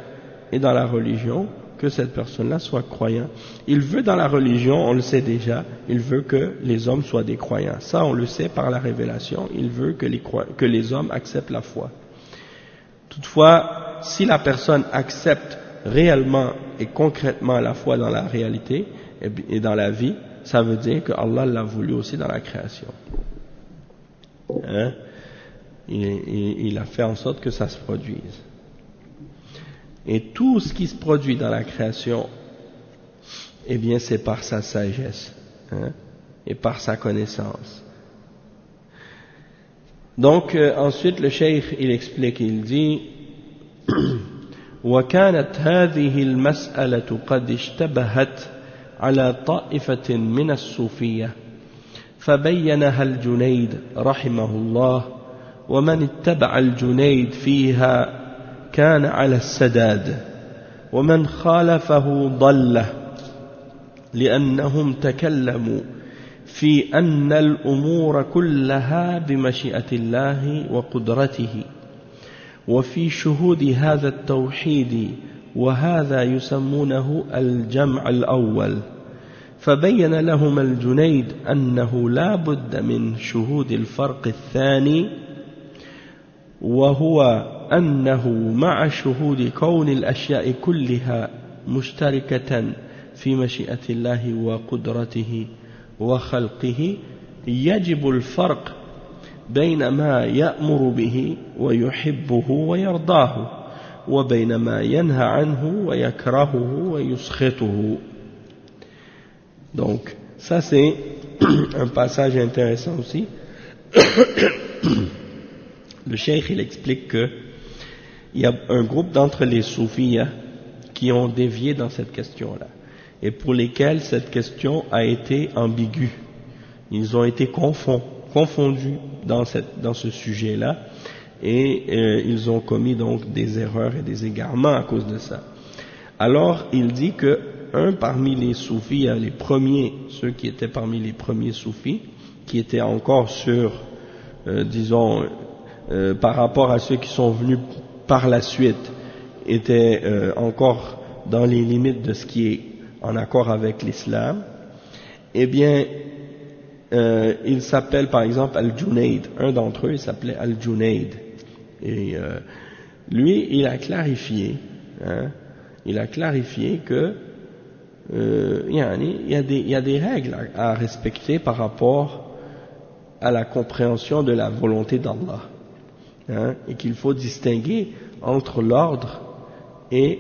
et dans la religion que cette personne-là soit croyant. Il veut dans la religion, on le sait déjà, il veut que les hommes soient des croyants. Ça, on le sait par la révélation, il veut que les hommes acceptent la foi. Toutefois, si la personne accepte réellement et concrètement la foi dans la réalité et dans la vie, ça veut dire que Allah l'a voulu aussi dans la création. Hein? Il a fait en sorte que ça se produise. Et tout ce qui se produit dans la création, eh bien c'est par sa sagesse, hein, et par sa connaissance. Donc ensuite le cheikh il explique, il dit وكانت هذه المسألة قد اشتبهت على طائفة من الصوفية فبينها الجنيد رحمه الله ومن اتبع الجنيد فيها كان على السداد ومن خالفه ضل لأنهم تكلموا في أن الأمور كلها بمشيئة الله وقدرته وفي شهود هذا التوحيد وهذا يسمونه الجمع الأول فبين لهم الجنيد أنه لا بد من شهود الفرق الثاني وهو أنه مع شهود كون الأشياء كلها مشتركة في مشيئة الله وقدرته وخلقه يجب الفرق بين ما يأمر به ويحبه ويرضاه وبين ما ينهى عنه ويكرهه ويسخطه. Donc ça c'est un passage intéressant aussi. Le cheikh il explique que il y a un groupe d'entre les soufis qui ont dévié dans cette question-là et pour lesquels cette question a été ambiguë. Ils ont été confondus dans ce sujet-là et ils ont commis donc des erreurs et des égarements à cause de ça. Alors il dit que parmi les soufis, les premiers, ceux qui étaient parmi les premiers soufis, qui étaient encore sur, par rapport à ceux qui sont venus par la suite, étaient encore dans les limites de ce qui est en accord avec l'islam, eh bien, il s'appelle par exemple Al-Junayd. Un d'entre eux, il s'appelait Al-Junayd. Et lui, il a clarifié que il y a des règles à respecter par rapport à la compréhension de la volonté d'Allah, et qu'il faut distinguer entre l'ordre et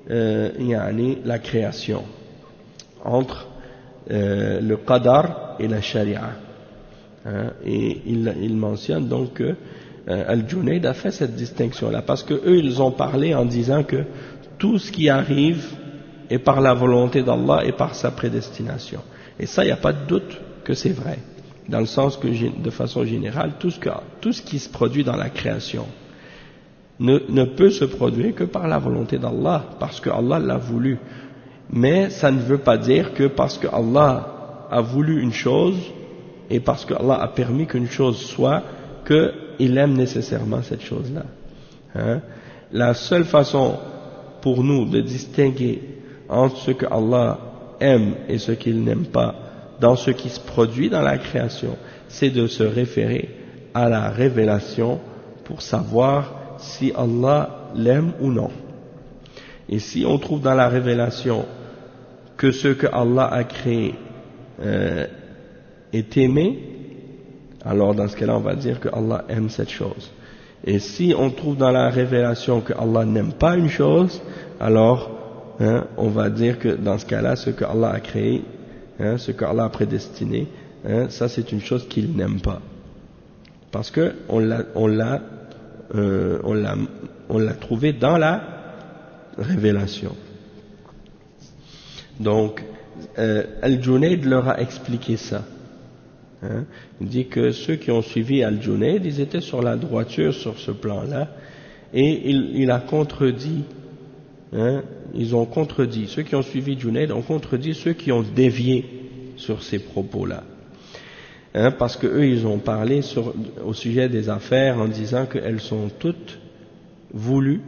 la création, entre le qadar et la sharia, et il mentionne donc que Al-Junayd a fait cette distinction là parce que eux ils ont parlé en disant que tout ce qui arrive est par la volonté d'Allah et par sa prédestination, et ça il n'y a pas de doute que c'est vrai, dans le sens que de façon générale tout ce qui se produit dans la création ne peut se produire que par la volonté d'Allah, parce que Allah l'a voulu. Mais ça ne veut pas dire que parce que Allah a voulu une chose et parce que Allah a permis qu'une chose soit, qu'il aime nécessairement cette chose-là. La seule façon pour nous de distinguer entre ce que Allah aime et ce qu'il n'aime pas dans ce qui se produit dans la création, c'est de se référer à la révélation pour savoir si Allah l'aime ou non. Et si on trouve dans la révélation que ce que Allah a créé est aimé, alors dans ce cas-là on va dire que Allah aime cette chose. Et si on trouve dans la révélation que Allah n'aime pas une chose, alors on va dire que dans ce cas-là ce que Allah a créé, ce que Allah a prédestiné, ça c'est une chose qu'il n'aime pas, parce que on l'a trouvé dans la révélation. Donc Al-Junayd leur a expliqué ça. Il dit que ceux qui ont suivi Al-Junayd, ils étaient sur la droiture sur ce plan-là, et il a contredit, ils ont contredit, ceux qui ont suivi Junayd ont contredit ceux qui ont dévié sur ces propos-là. Parce que eux ils ont parlé au sujet des affaires en disant qu'elles sont toutes voulues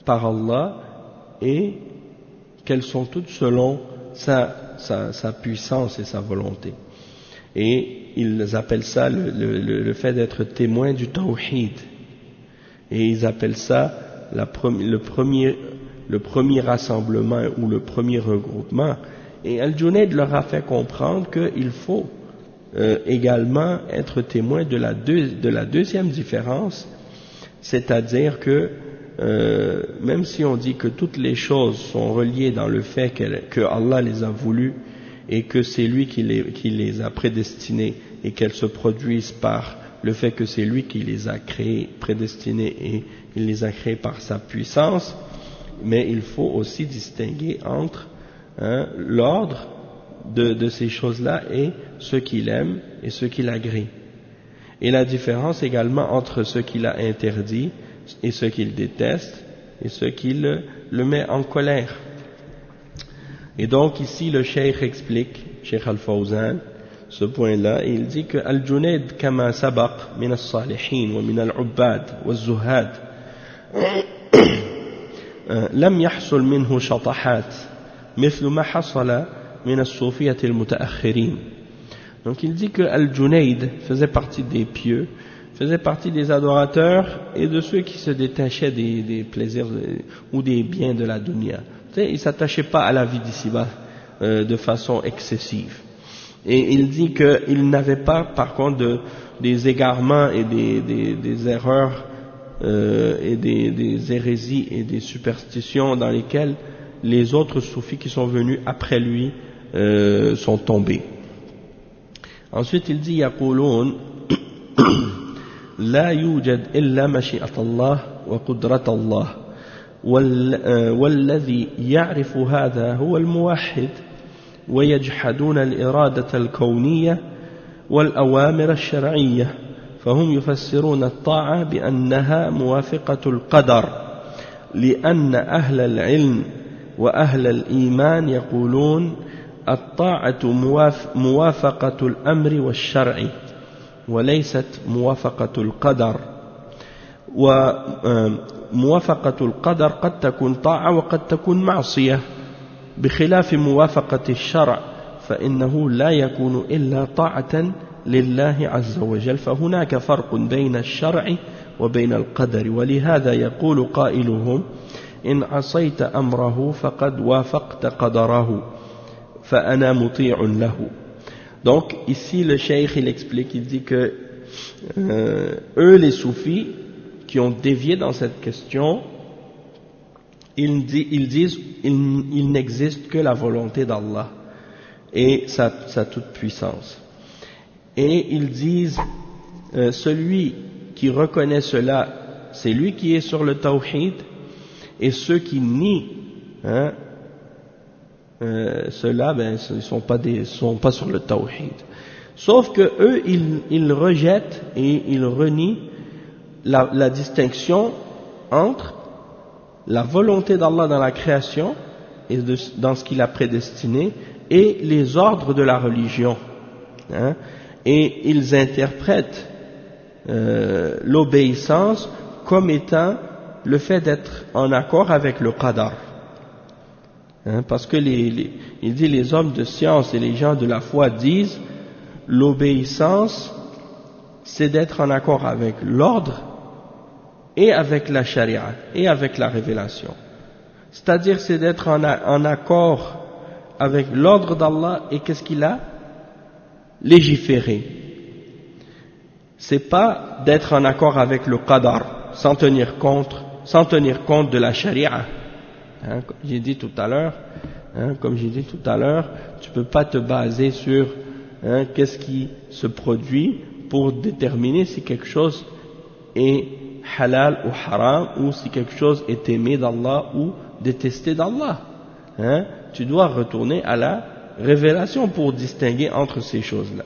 par Allah et qu'elles sont toutes selon sa puissance et sa volonté. Et ils appellent ça le fait d'être témoin du tawhid, et ils appellent ça le premier rassemblement ou le premier regroupement. Et Al-Junayd leur a fait comprendre qu'il faut également être témoin de la deuxième différence, c'est-à-dire que même si on dit que toutes les choses sont reliées dans le fait que Allah les a voulues et que c'est lui qui les a prédestinées et qu'elles se produisent par le fait que c'est lui qui les a créées, prédestinées, et il les a créées par sa puissance, mais il faut aussi distinguer entre l'ordre de ces choses-là et ce qu'il aime et ce qu'il agrée. Et la différence également entre ce qu'il a interdit et ce qu'il déteste et ce qui le met en colère. Et donc ici le Cheikh explique, Cheikh Al-Fawzan, ce point-là, et il dit que Al-Junayd kama sabaq min as-salihin wa min al-ubbad wa az-zuhad lam yahsul minhu shatahat مثل ما حصل من الصوفية المتأخرين. Donc il dit que Al-Junayd faisait partie des pieux, faisait partie des adorateurs et de ceux qui se détachaient des plaisirs ou des biens de la dunya. Il ne s'attachait pas à la vie d'ici-bas de façon excessive. Et il dit qu'il n'avait pas par contre des égarements et des erreurs et des hérésies et des superstitions dans lesquelles les autres soufis qui sont venus après lui sont tombés. Ensuite il dit يقولون لا يوجد إلا مشيئة الله وقدرة الله والذي يعرف هذا هو الموحد ويجحدون الإرادة الكونية والأوامر الشرعية فهم يفسرون الطاعة بأنها موافقة القدر لأن أهل العلم وأهل الإيمان يقولون الطاعة موافقة الأمر والشرع وليست موافقة القدر وموافقة القدر قد تكون طاعة وقد تكون معصية بخلاف موافقة الشرع فإنه لا يكون إلا طاعة لله عز وجل فهناك فرق بين الشرع وبين القدر ولهذا يقول قائلهم إن عصيت أمره فقد وافقت قدره فأنا مطيع له. Donc ici le cheikh il explique, il dit que eux les soufis qui ont dévié dans cette question, ils disent il n'existe que la volonté d'Allah et sa toute puissance. Et ils disent celui qui reconnaît cela, c'est lui qui est sur le tawhid, et ceux qui nient cela, ils sont pas sur le tawhid. Sauf que eux, ils rejettent et ils renient la distinction entre la volonté d'Allah dans la création et dans ce qu'il a prédestiné et les ordres de la religion. Et ils interprètent l'obéissance comme étant le fait d'être en accord avec le qadar. Parce que il dit les hommes de science et les gens de la foi disent l'obéissance c'est d'être en accord avec l'ordre et avec la charia et avec la révélation. C'est-à-dire c'est d'être en accord avec l'ordre d'Allah et qu'est-ce qu'il a légiféré. C'est pas d'être en accord avec le qadar sans tenir compte de la charia. Comme j'ai dit tout à l'heure, tu peux pas te baser sur qu'est-ce qui se produit pour déterminer si quelque chose est halal ou haram, ou si quelque chose est aimé d'Allah ou détesté d'Allah. Tu dois retourner à la révélation pour distinguer entre ces choses-là.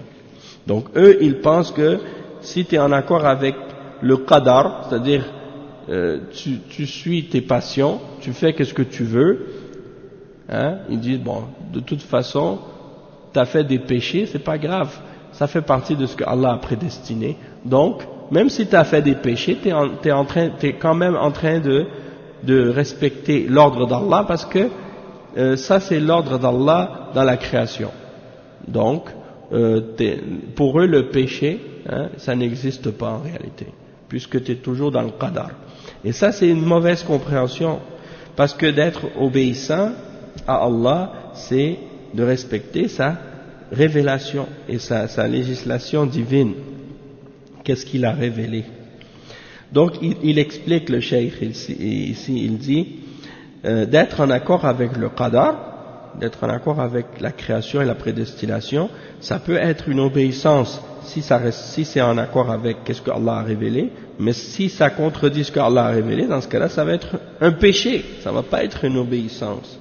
Donc eux, ils pensent que si tu es en accord avec le qadar, c'est-à-dire tu suis tes passions, tu fais ce que tu veux, ils disent bon, de toute façon, tu as fait des péchés, c'est pas grave, ça fait partie de ce que Allah a prédestiné. Donc, même si tu as fait des péchés, t'es quand même en train de respecter l'ordre d'Allah parce que ça c'est l'ordre d'Allah dans la création. Donc, pour eux le péché, ça n'existe pas en réalité, puisque tu es toujours dans le qadar. Et ça c'est une mauvaise compréhension, parce que d'être obéissant à Allah, c'est de respecter sa révélation et sa législation divine. Qu'est-ce qu'il a révélé? Donc il explique le cheikh ici, il dit d'être en accord avec le qadar, d'être en accord avec la création et la prédestination, ça peut être une obéissance si c'est en accord avec ce que Allah a révélé, mais si ça contredit ce que Allah a révélé, dans ce cas-là, ça va être un péché, ça va pas être une obéissance.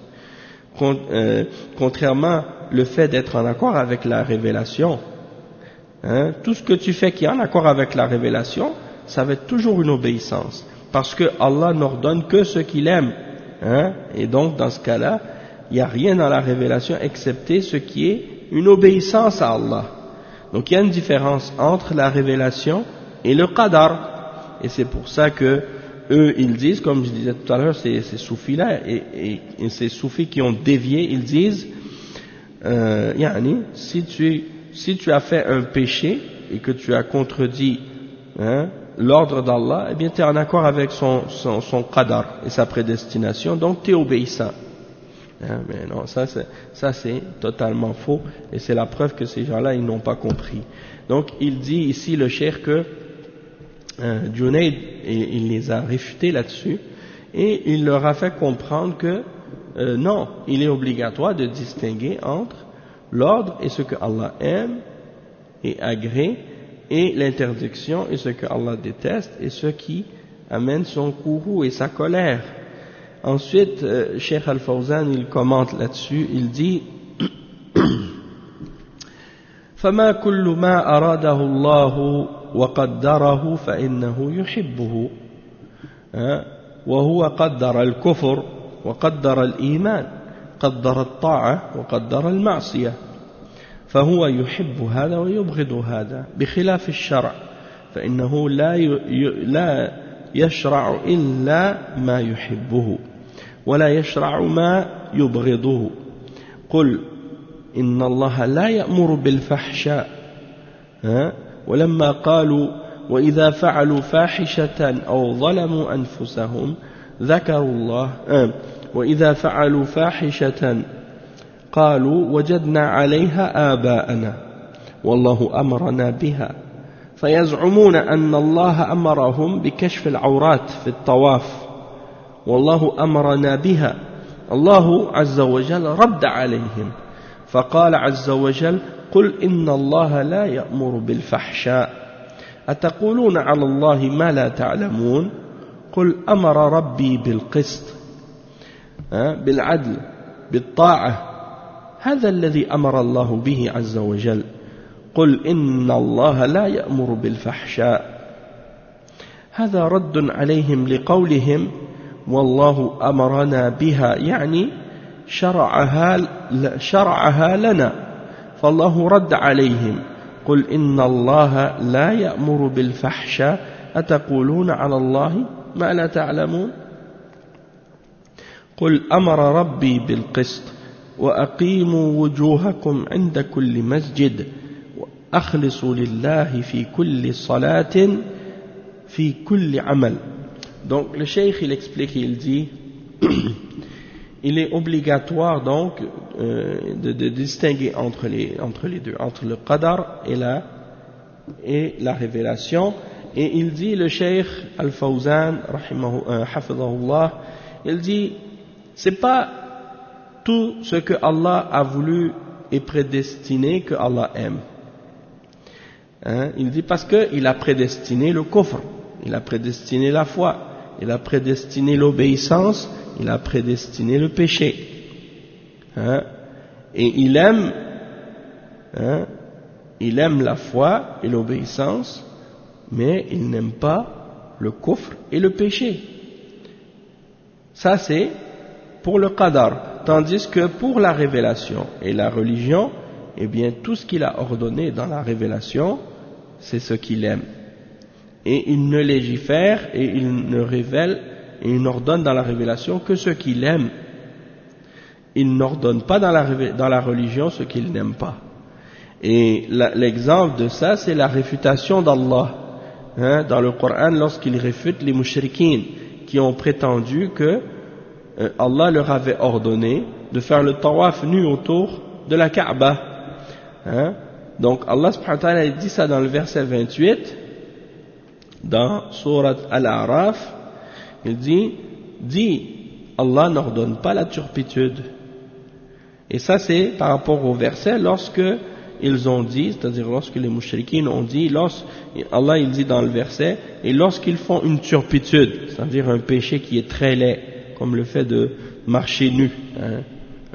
Contrairement le fait d'être en accord avec la révélation, hein, tout ce que tu fais qui est en accord avec la révélation, ça va être toujours une obéissance, parce que Allah n'ordonne que ce qu'il aime, hein, et donc dans ce cas-là, il n'y a rien dans la révélation excepté ce qui est une obéissance à Allah. Donc il y a une différence entre la révélation et le qadar, et c'est pour ça que eux ils disent, comme je disais tout à l'heure, ces soufis-là et ces soufis qui ont dévié, ils disent si tu as fait un péché et que tu as contredit, hein, l'ordre d'Allah, eh bien tu es en accord avec son qadar et sa prédestination, donc tu es obéissant. Hein, mais non, ça c'est totalement faux, et c'est la preuve que ces gens-là ils n'ont pas compris. Donc il dit ici le cheikh que Junayd, il les a réfutés là-dessus, et il leur a fait comprendre que non, il est obligatoire de distinguer entre l'ordre et ce que Allah aime et agrée, et l'interdiction et ce que Allah déteste et ce qui amène son courroux et sa colère. Ensuite, Cheikh Al-Fawzan, il commente là-dessus, il dit فما كل ما أراده الله وقدره فإنه يحبه وهو قدر الكفر وقدر الإيمان قدر الطاعة وقدر المعصية فهو يحب هذا ويبغض هذا بخلاف الشرع فإنه لا يشرع إلا ما يحبه ولا يشرع ما يبغضه قل إن الله لا يأمر بالفحشاء ولما قالوا وإذا فعلوا فاحشة أو ظلموا أنفسهم ذكروا الله وإذا فعلوا فاحشة قالوا وجدنا عليها آباءنا والله أمرنا بها فيزعمون أن الله أمرهم بكشف العورات في الطواف والله أمرنا بها الله عز وجل رد عليهم فقال عز وجل قل إن الله لا يأمر بالفحشاء أتقولون على الله ما لا تعلمون قل أمر ربي بالقسط بالعدل بالطاعة هذا الذي أمر الله به عز وجل قل إن الله لا يأمر بالفحشاء هذا رد عليهم لقولهم والله أمرنا بها يعني شرعها لنا فالله رد عليهم قل إن الله لا يأمر بالفحشاء أتقولون على الله ما لا تعلمون قل أمر ربي بالقسط وأقيموا وجوهكم عند كل مسجد وأخلصوا لله في كل صلاة في كل عمل. Donc le cheikh il explique, il dit il est obligatoire donc de distinguer entre les deux, entre le qadar et la révélation, et il dit, le cheikh Al-Fawzan hafidhahullah, il dit c'est pas tout ce que Allah a voulu et prédestiné que Allah aime, hein? Il dit parce que il a prédestiné le kufr, il a prédestiné la foi, il a prédestiné l'obéissance, il a prédestiné le péché, hein? Et il aime la foi et l'obéissance, mais il n'aime pas le kufr et le péché. Ça c'est pour le qadar, tandis que pour la révélation et la religion, eh bien tout ce qu'il a ordonné dans la révélation, c'est ce qu'il aime. Et il ne légifère et il ne révèle et il n'ordonne dans la révélation que ce qu'il aime. Il n'ordonne pas dans la religion ce qu'il n'aime pas. Et l'exemple de ça, c'est la réfutation d'Allah, hein, dans le Coran, lorsqu'il réfute les mushrikines qui ont prétendu que Allah leur avait ordonné de faire le tawaf nu autour de la Kaaba, hein. Donc Allah subhanahu wa ta'ala dit ça dans le verset 28 dans Surat Al-A'raf. Il dit Allah n'ordonne pas la turpitude. Et ça c'est par rapport au verset lorsque ils ont dit, c'est-à-dire lorsque les mouchriquines ont dit, Allah il dit dans le verset, et lorsqu'ils font une turpitude, c'est-à-dire un péché qui est très laid, comme le fait de marcher nu, hein,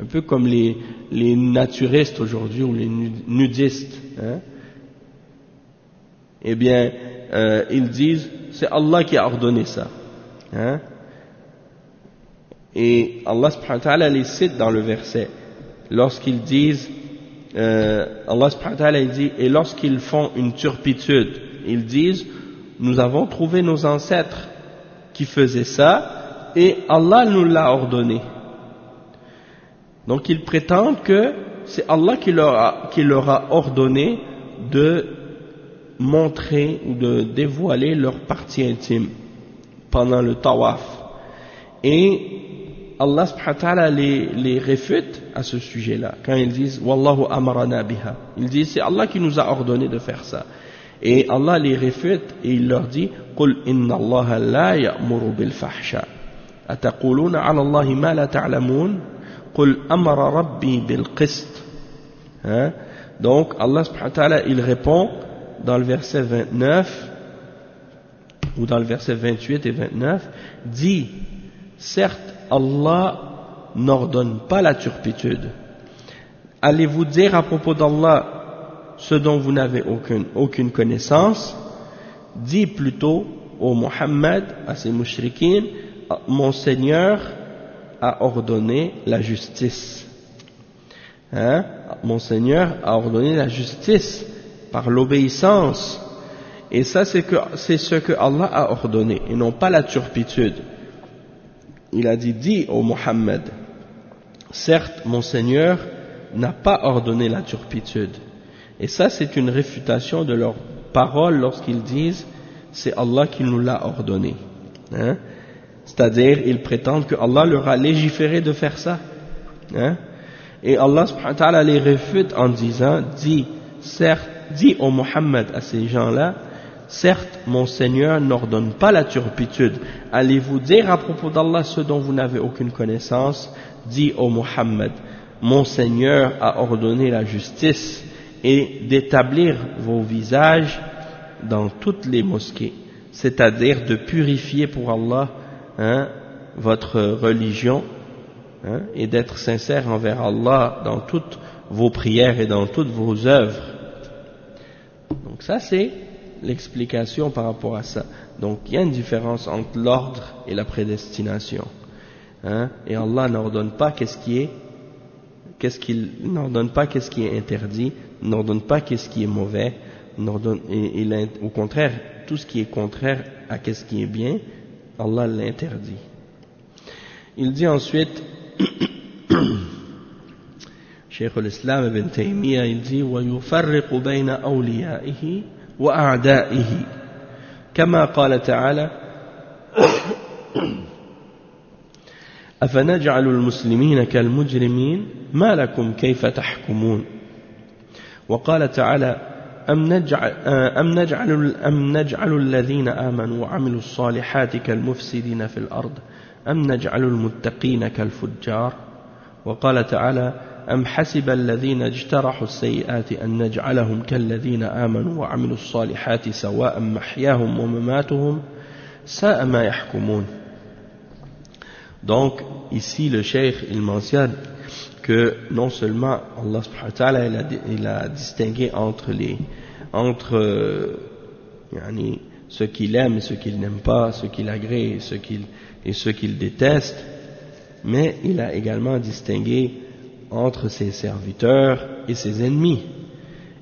un peu comme les naturistes aujourd'hui ou les nudistes, hein, eh bien, ils disent, c'est Allah qui a ordonné ça, hein. Et Allah subhanahu wa ta'ala les cite dans le verset, lorsqu'ils disent, Allah subhanahu wa ta'ala dit, et lorsqu'ils font une turpitude, ils disent, nous avons trouvé nos ancêtres qui faisaient ça, et Allah nous l'a ordonné. Donc ils prétendent que c'est Allah qui leur a ordonné de montrer ou de dévoiler leur partie intime pendant le tawaf. Et Allah subhanahu wa ta'ala les réfute à ce sujet-là, quand ils disent Wallahu amarana biha. Ils disent c'est Allah qui nous a ordonné de faire ça. Et Allah les réfute et il leur dit Qul inna Allah la ya'muru bil fahsha. Ataquluna ala Allah ma la ta'lamun. Qul amara rabbi bil qist. Donc Allah subhanahu wa ta'ala il répond dans le verset 29 ou dans le verset 28 et 29, dit certes Allah n'ordonne pas la turpitude. Allez-vous dire à propos d'Allah ce dont vous n'avez aucune connaissance? Dis plutôt au Muhammad, à ces mouchriquines, mon Seigneur a ordonné la justice. Mon Seigneur a ordonné la justice par l'obéissance. Et ça c'est ce que Allah a ordonné et non pas la turpitude. Il a dit, dis au Muhammad, certes mon Seigneur n'a pas ordonné la turpitude. Et ça c'est une réfutation de leurs paroles lorsqu'ils disent, c'est Allah qui nous l'a ordonné. C'est-à-dire, ils prétendent que Allah leur a légiféré de faire ça. Et Allah subhanahu wa ta'ala les réfute en disant, dis au Muhammad, à ces gens-là, certes, mon Seigneur n'ordonne pas la turpitude. Allez-vous dire à propos d'Allah ce dont vous n'avez aucune connaissance? Dis au Muhammad, mon Seigneur a ordonné la justice et d'établir vos visages dans toutes les mosquées, c'est-à-dire de purifier pour Allah votre religion et d'être sincère envers Allah dans toutes vos prières et dans toutes vos œuvres. Donc ça c'est l'explication par rapport à ça. Donc il y a une différence entre l'ordre et la prédestination. Et Allah n'ordonne pas qu'est-ce qui est interdit, n'ordonne pas qu'est-ce qui est mauvais, au contraire, tout ce qui est contraire à qu'est-ce qui est bien, Allah l'interdit. Il dit ensuite, Cheikh al-Islam ibn Taymiyyah, il dit وَيُفَرِّقُ بَيْنَ أَوْلِيَائِهِ وَأَعْدَائِهِ كما قال تعالى أفنجعل المسلمين كالمجرمين ما لكم كيف تحكمون وقال تعالى أم نجعل الذين آمنوا وعملوا الصالحات كالمفسدين في الأرض أم نجعل المتقين كالفجار وقال تعالى أم حسب الذين اجترحوا السيئات أن نجعلهم كالذين آمنوا وعملوا الصالحات سواء محياهم ومماتهم ساء ما يحكمون. Donc ici le cheikh il mentionne que non seulement Allah subhanahu wa ta'ala il a distingué entre ce qu'il aime et ce qu'il n'aime pas, ce qu'il agrée et ce qu'il déteste, mais il a également distingué entre ses serviteurs et ses ennemis.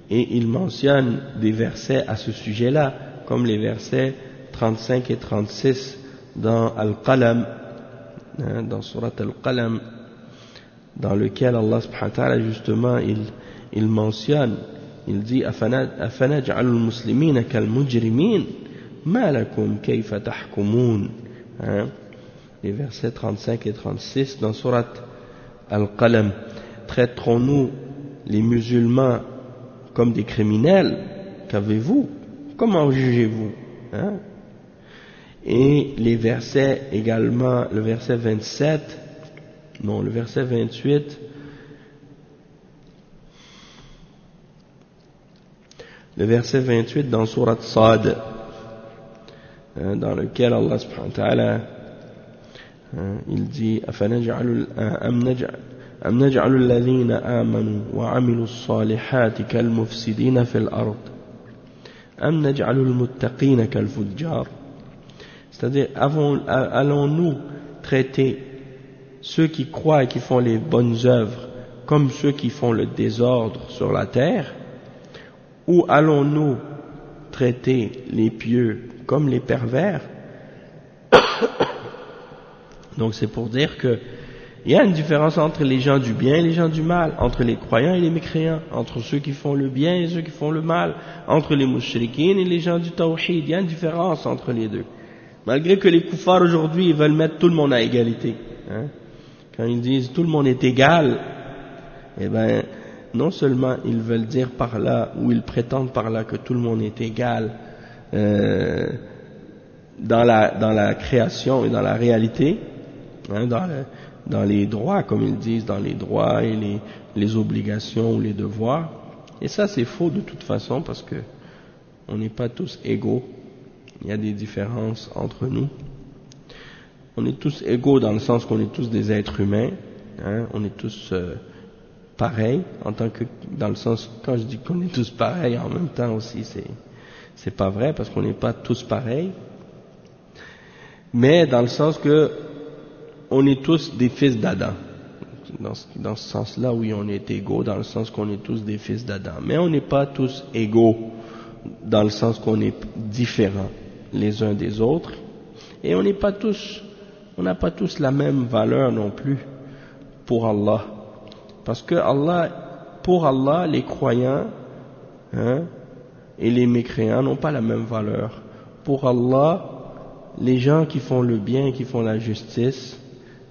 Et il mentionne des versets à ce sujet-là, comme les versets 35 et 36 dans Al-Qalam, dans Surat Al-Qalam, dans lequel Allah subhanahu wa ta'ala justement il mentionne, il dit أَفَنَجْعَلُ الْمُسْلِمِينَ كَالْمُجْرِمِينَ مَا لَكُمْ كَيْفَ تَحْكُمُونَ. Les versets 35 et 36 dans Surat Al-Qalam. Traiterons-nous les musulmans comme des criminels? Qu'avez-vous? Comment jugez-vous? Et les versets également, le verset 28, le verset 28 dans Surat Sad, dans lequel Allah subhanahu wa ta'ala il dit أم نجعل الذين آمنوا وعملوا الصالحات كالمفسدين في الأرض أم نجعل المتقين كالفجار. C'est-à-dire, allons-nous traiter ceux qui croient et qui font les bonnes œuvres comme ceux qui font le désordre sur la terre, ou allons-nous traiter les pieux comme les pervers? Donc c'est pour dire que il y a une différence entre les gens du bien et les gens du mal, entre les croyants et les mécréants, entre ceux qui font le bien et ceux qui font le mal, entre les mushrikines et les gens du tawhid. Il y a une différence entre les deux. Malgré que les kuffars aujourd'hui ils veulent mettre tout le monde à égalité, hein? Quand ils disent tout le monde est égal, eh ben non seulement ils veulent dire par là, ou ils prétendent par là que tout le monde est égal dans la création et dans la réalité, hein, dans les droits, comme ils disent, dans les droits et les obligations ou les devoirs. Et ça c'est faux de toute façon, parce que on n'est pas tous égaux. Il y a des différences entre nous. On est tous égaux dans le sens qu'on est tous des êtres humains, hein, on est tous pareils, dans le sens, quand je dis qu'on est tous pareils, en même temps aussi c'est pas vrai, parce qu'on n'est pas tous pareils, mais dans le sens que on est tous des fils d'Adam. Dans ce sens-là, oui, on est égaux, dans le sens qu'on est tous des fils d'Adam. Mais on n'est pas tous égaux, dans le sens qu'on est différents les uns des autres. Et on n'a pas tous la même valeur non plus pour Allah. Parce que pour Allah, les croyants, hein, et les mécréants n'ont pas la même valeur. Pour Allah, les gens qui font le bien et qui font la justice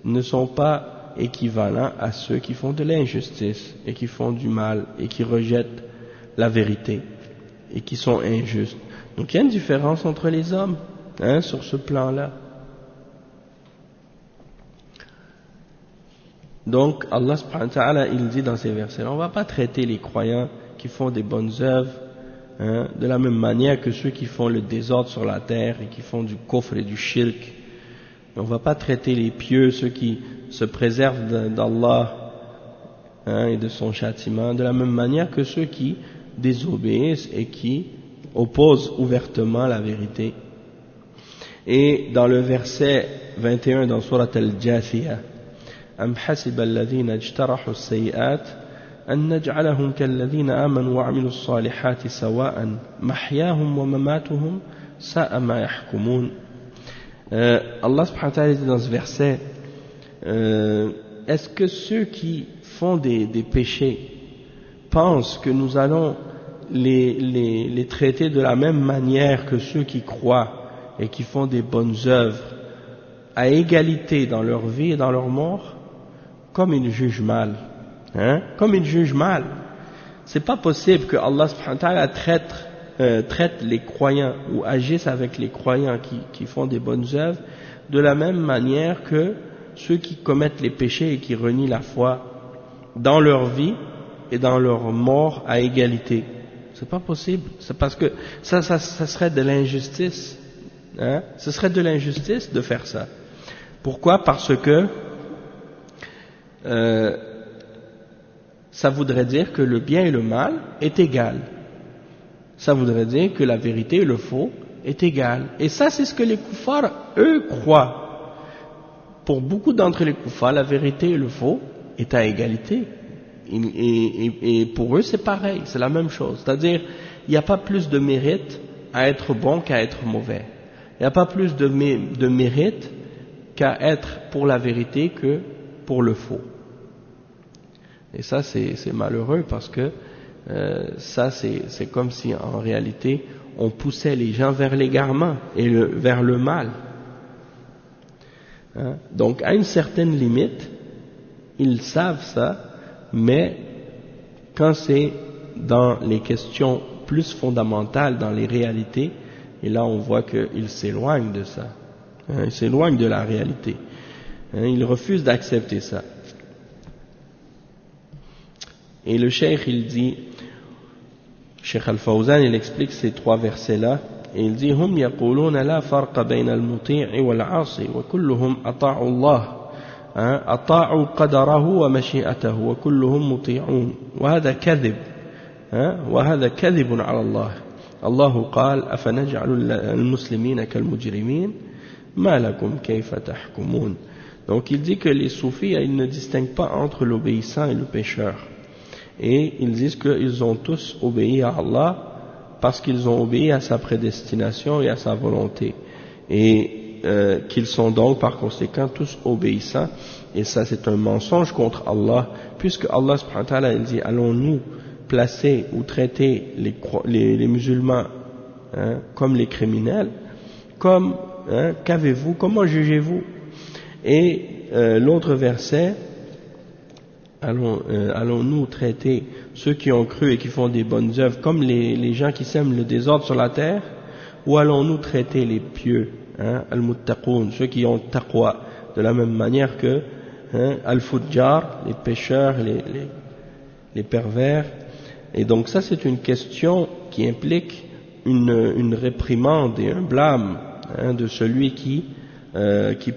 ne sont pas équivalents à ceux qui font de l'injustice et qui font du mal et qui rejettent la vérité et qui sont injustes. Donc il y a une différence entre les hommes, hein, sur ce plan-là. Donc Allah subhanahu wa ta'ala il dit dans ces versets, on ne va pas traiter les croyants qui font des bonnes œuvres, hein, de la même manière que ceux qui font le désordre sur la terre et qui font du kufr et du shirk. On ne va pas traiter les pieux, ceux qui se préservent d'Allah, hein, et de son châtiment, de la même manière que ceux qui désobéissent et qui opposent ouvertement la vérité. Et dans le verset 21 dans Surat Al-Jathiyah, أم حسب الذين اجترحوا السيئات أن نجعلهم كالذين آمنوا وعملوا الصالحات سواء محياهم ومماتهم ساء ما يحكمون. Allah subhanahu wa ta'ala dit dans ce verset, est-ce que ceux qui font des péchés pensent que nous allons les traiter de la même manière que ceux qui croient et qui font des bonnes œuvres, à égalité dans leur vie et dans leur mort? Comme ils jugent mal, hein? Comme ils jugent mal. C'est pas possible que Allah subhanahu wa ta'ala traite les croyants ou agisse avec les croyants qui font des bonnes œuvres de la même manière que ceux qui commettent les péchés et qui renient la foi dans leur vie et dans leur mort à égalité. C'est pas possible. C'est parce que ça serait de l'injustice, hein? Ce serait de l'injustice de faire ça. Pourquoi? Parce que ça voudrait dire que le bien et le mal est égal. Ça voudrait dire que la vérité et le faux est égal. Et ça, c'est ce que les kuffars, eux, croient. Pour beaucoup d'entre les kuffars, la vérité et le faux est à égalité. Et pour eux, c'est pareil, c'est la même chose. C'est-à-dire, il n'y a pas plus de mérite à être bon qu'à être mauvais. Il n'y a pas plus de mérite qu'à être pour la vérité que pour le faux. Et ça, c'est malheureux parce que ça, c'est comme si en réalité on poussait les gens vers l'égarement et vers le mal. Hein? Donc, à une certaine limite, ils savent ça, mais quand c'est dans les questions plus fondamentales, dans les réalités, et là on voit qu'ils s'éloignent de ça. Hein? Ils s'éloignent de la réalité. Hein? Ils refusent d'accepter ça. Et le cheikh il dit Cheikh Al-Fawzan, il explique ces 3 versets-là, et il dit Hum yaquluna la farqa bayna al-muti'i wal-'asi wa kulluhum ata'u Allah ata'u qadarahu wa mashi'atahu wa kulluhum muti'un wa hadha kadhib wa hadha kadhibun 'ala Allah. Allah qala afanaj'alu al-muslimina kal-mujrimin ma lakum kayfa tahkumun. Donc il dit que les soufis, ils ne distinguent pas entre l'obéissant et le pécheur. Et ils disent qu'ils ont tous obéi à Allah parce qu'ils ont obéi à sa prédestination et à sa volonté. Et qu'ils sont donc par conséquent tous obéissants. Et ça c'est un mensonge contre Allah, puisque Allah subhanahu wa ta'ala il dit allons-nous placer ou traiter les musulmans comme les criminels, comme qu'avez-vous, comment jugez-vous? Et l'autre verset, allons-nous traiter ceux qui ont cru et qui font des bonnes œuvres comme les gens qui sèment le désordre sur la terre, ou allons-nous traiter les pieux, al-muttaqoun, ceux qui ont taqwa, de la même manière que al-fujjar, les pécheurs, les pervers? Et donc ça c'est une question qui implique une réprimande et un blâme de celui qui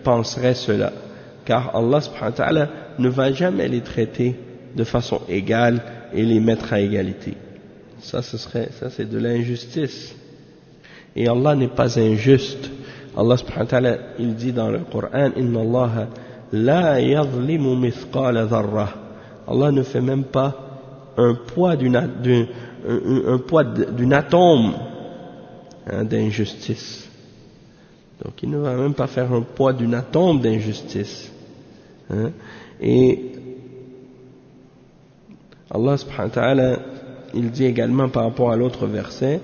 penserait cela, car Allah subhanahu wa ta'ala ne va jamais les traiter de façon égale et les mettre à égalité. Ça c'est de l'injustice, et Allah n'est pas injuste. Allah subhanahu wa ta'ala il dit dans le Coran inna Allah la yadhlimu mithqala dharrah. Allah ne fait même pas un poids d'une atome d'injustice. Donc il ne va même pas faire un poids d'une atome d'injustice. Et Allah subhanahu wa ta'ala il dit également par rapport à l'autre verset,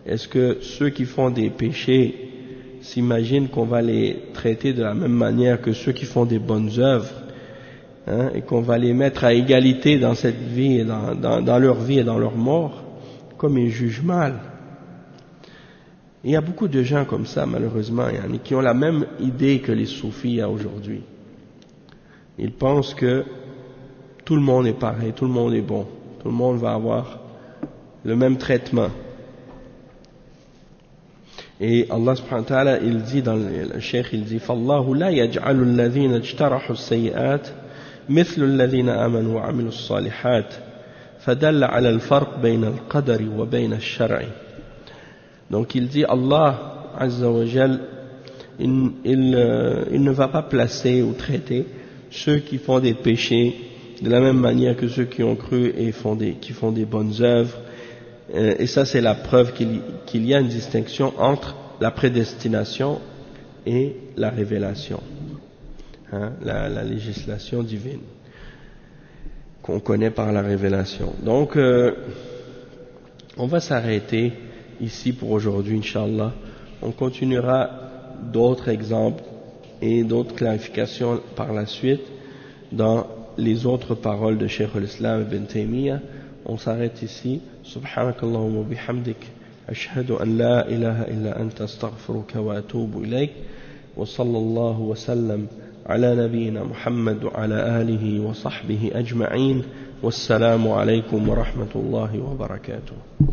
est-ce que ceux qui font des péchés s'imaginent qu'on va les traiter de la même manière que ceux qui font des bonnes œuvres, et qu'on va les mettre à égalité dans cette vie et dans leur vie et dans leur mort, comme ils jugent mal? Il y a beaucoup de gens comme ça malheureusement, qui ont la même idée que les soufis aujourd'hui. Ils pensent que tout le monde est pareil, tout le monde est bon, tout le monde va avoir le même traitement. Et Allah subhanahu wa ta'ala il dit dans le cheikh, il dit فَاللَّهُ لَا يَجْعَلُ الَّذِينَ اجْتَرَحُوا السَّيِّئَاتِ مثل الذين آمنوا وعملوا الصالحات فدل على الفرق بين القدر وبين الشرع. Donc il dit Allah Azza wa Jal il ne va pas placer ou traiter ceux qui font des péchés de la même manière que ceux qui ont cru et qui font des bonnes œuvres. Et ça c'est la preuve qu'il y a une distinction entre la prédestination et la révélation, la législation divine qu'on connaît par la révélation. Donc on va s'arrêter ici pour aujourd'hui, Inch'Allah. On continuera d'autres exemples et d'autres clarifications par la suite dans les autres paroles de Cheikh al-Islam Ibn Taymiyyah. On s'arrête ici. Subhanakallahumma wa bihamdik ashhadu an la ilaha illa anta astaghfiruka wa atubu ilayk wa sallallahu wa sallam ala nabiyyina Muhammad wa ala alihi wa sahbihi ajma'in. Wassalamu alaykum wa rahmatullahi wa barakatuh.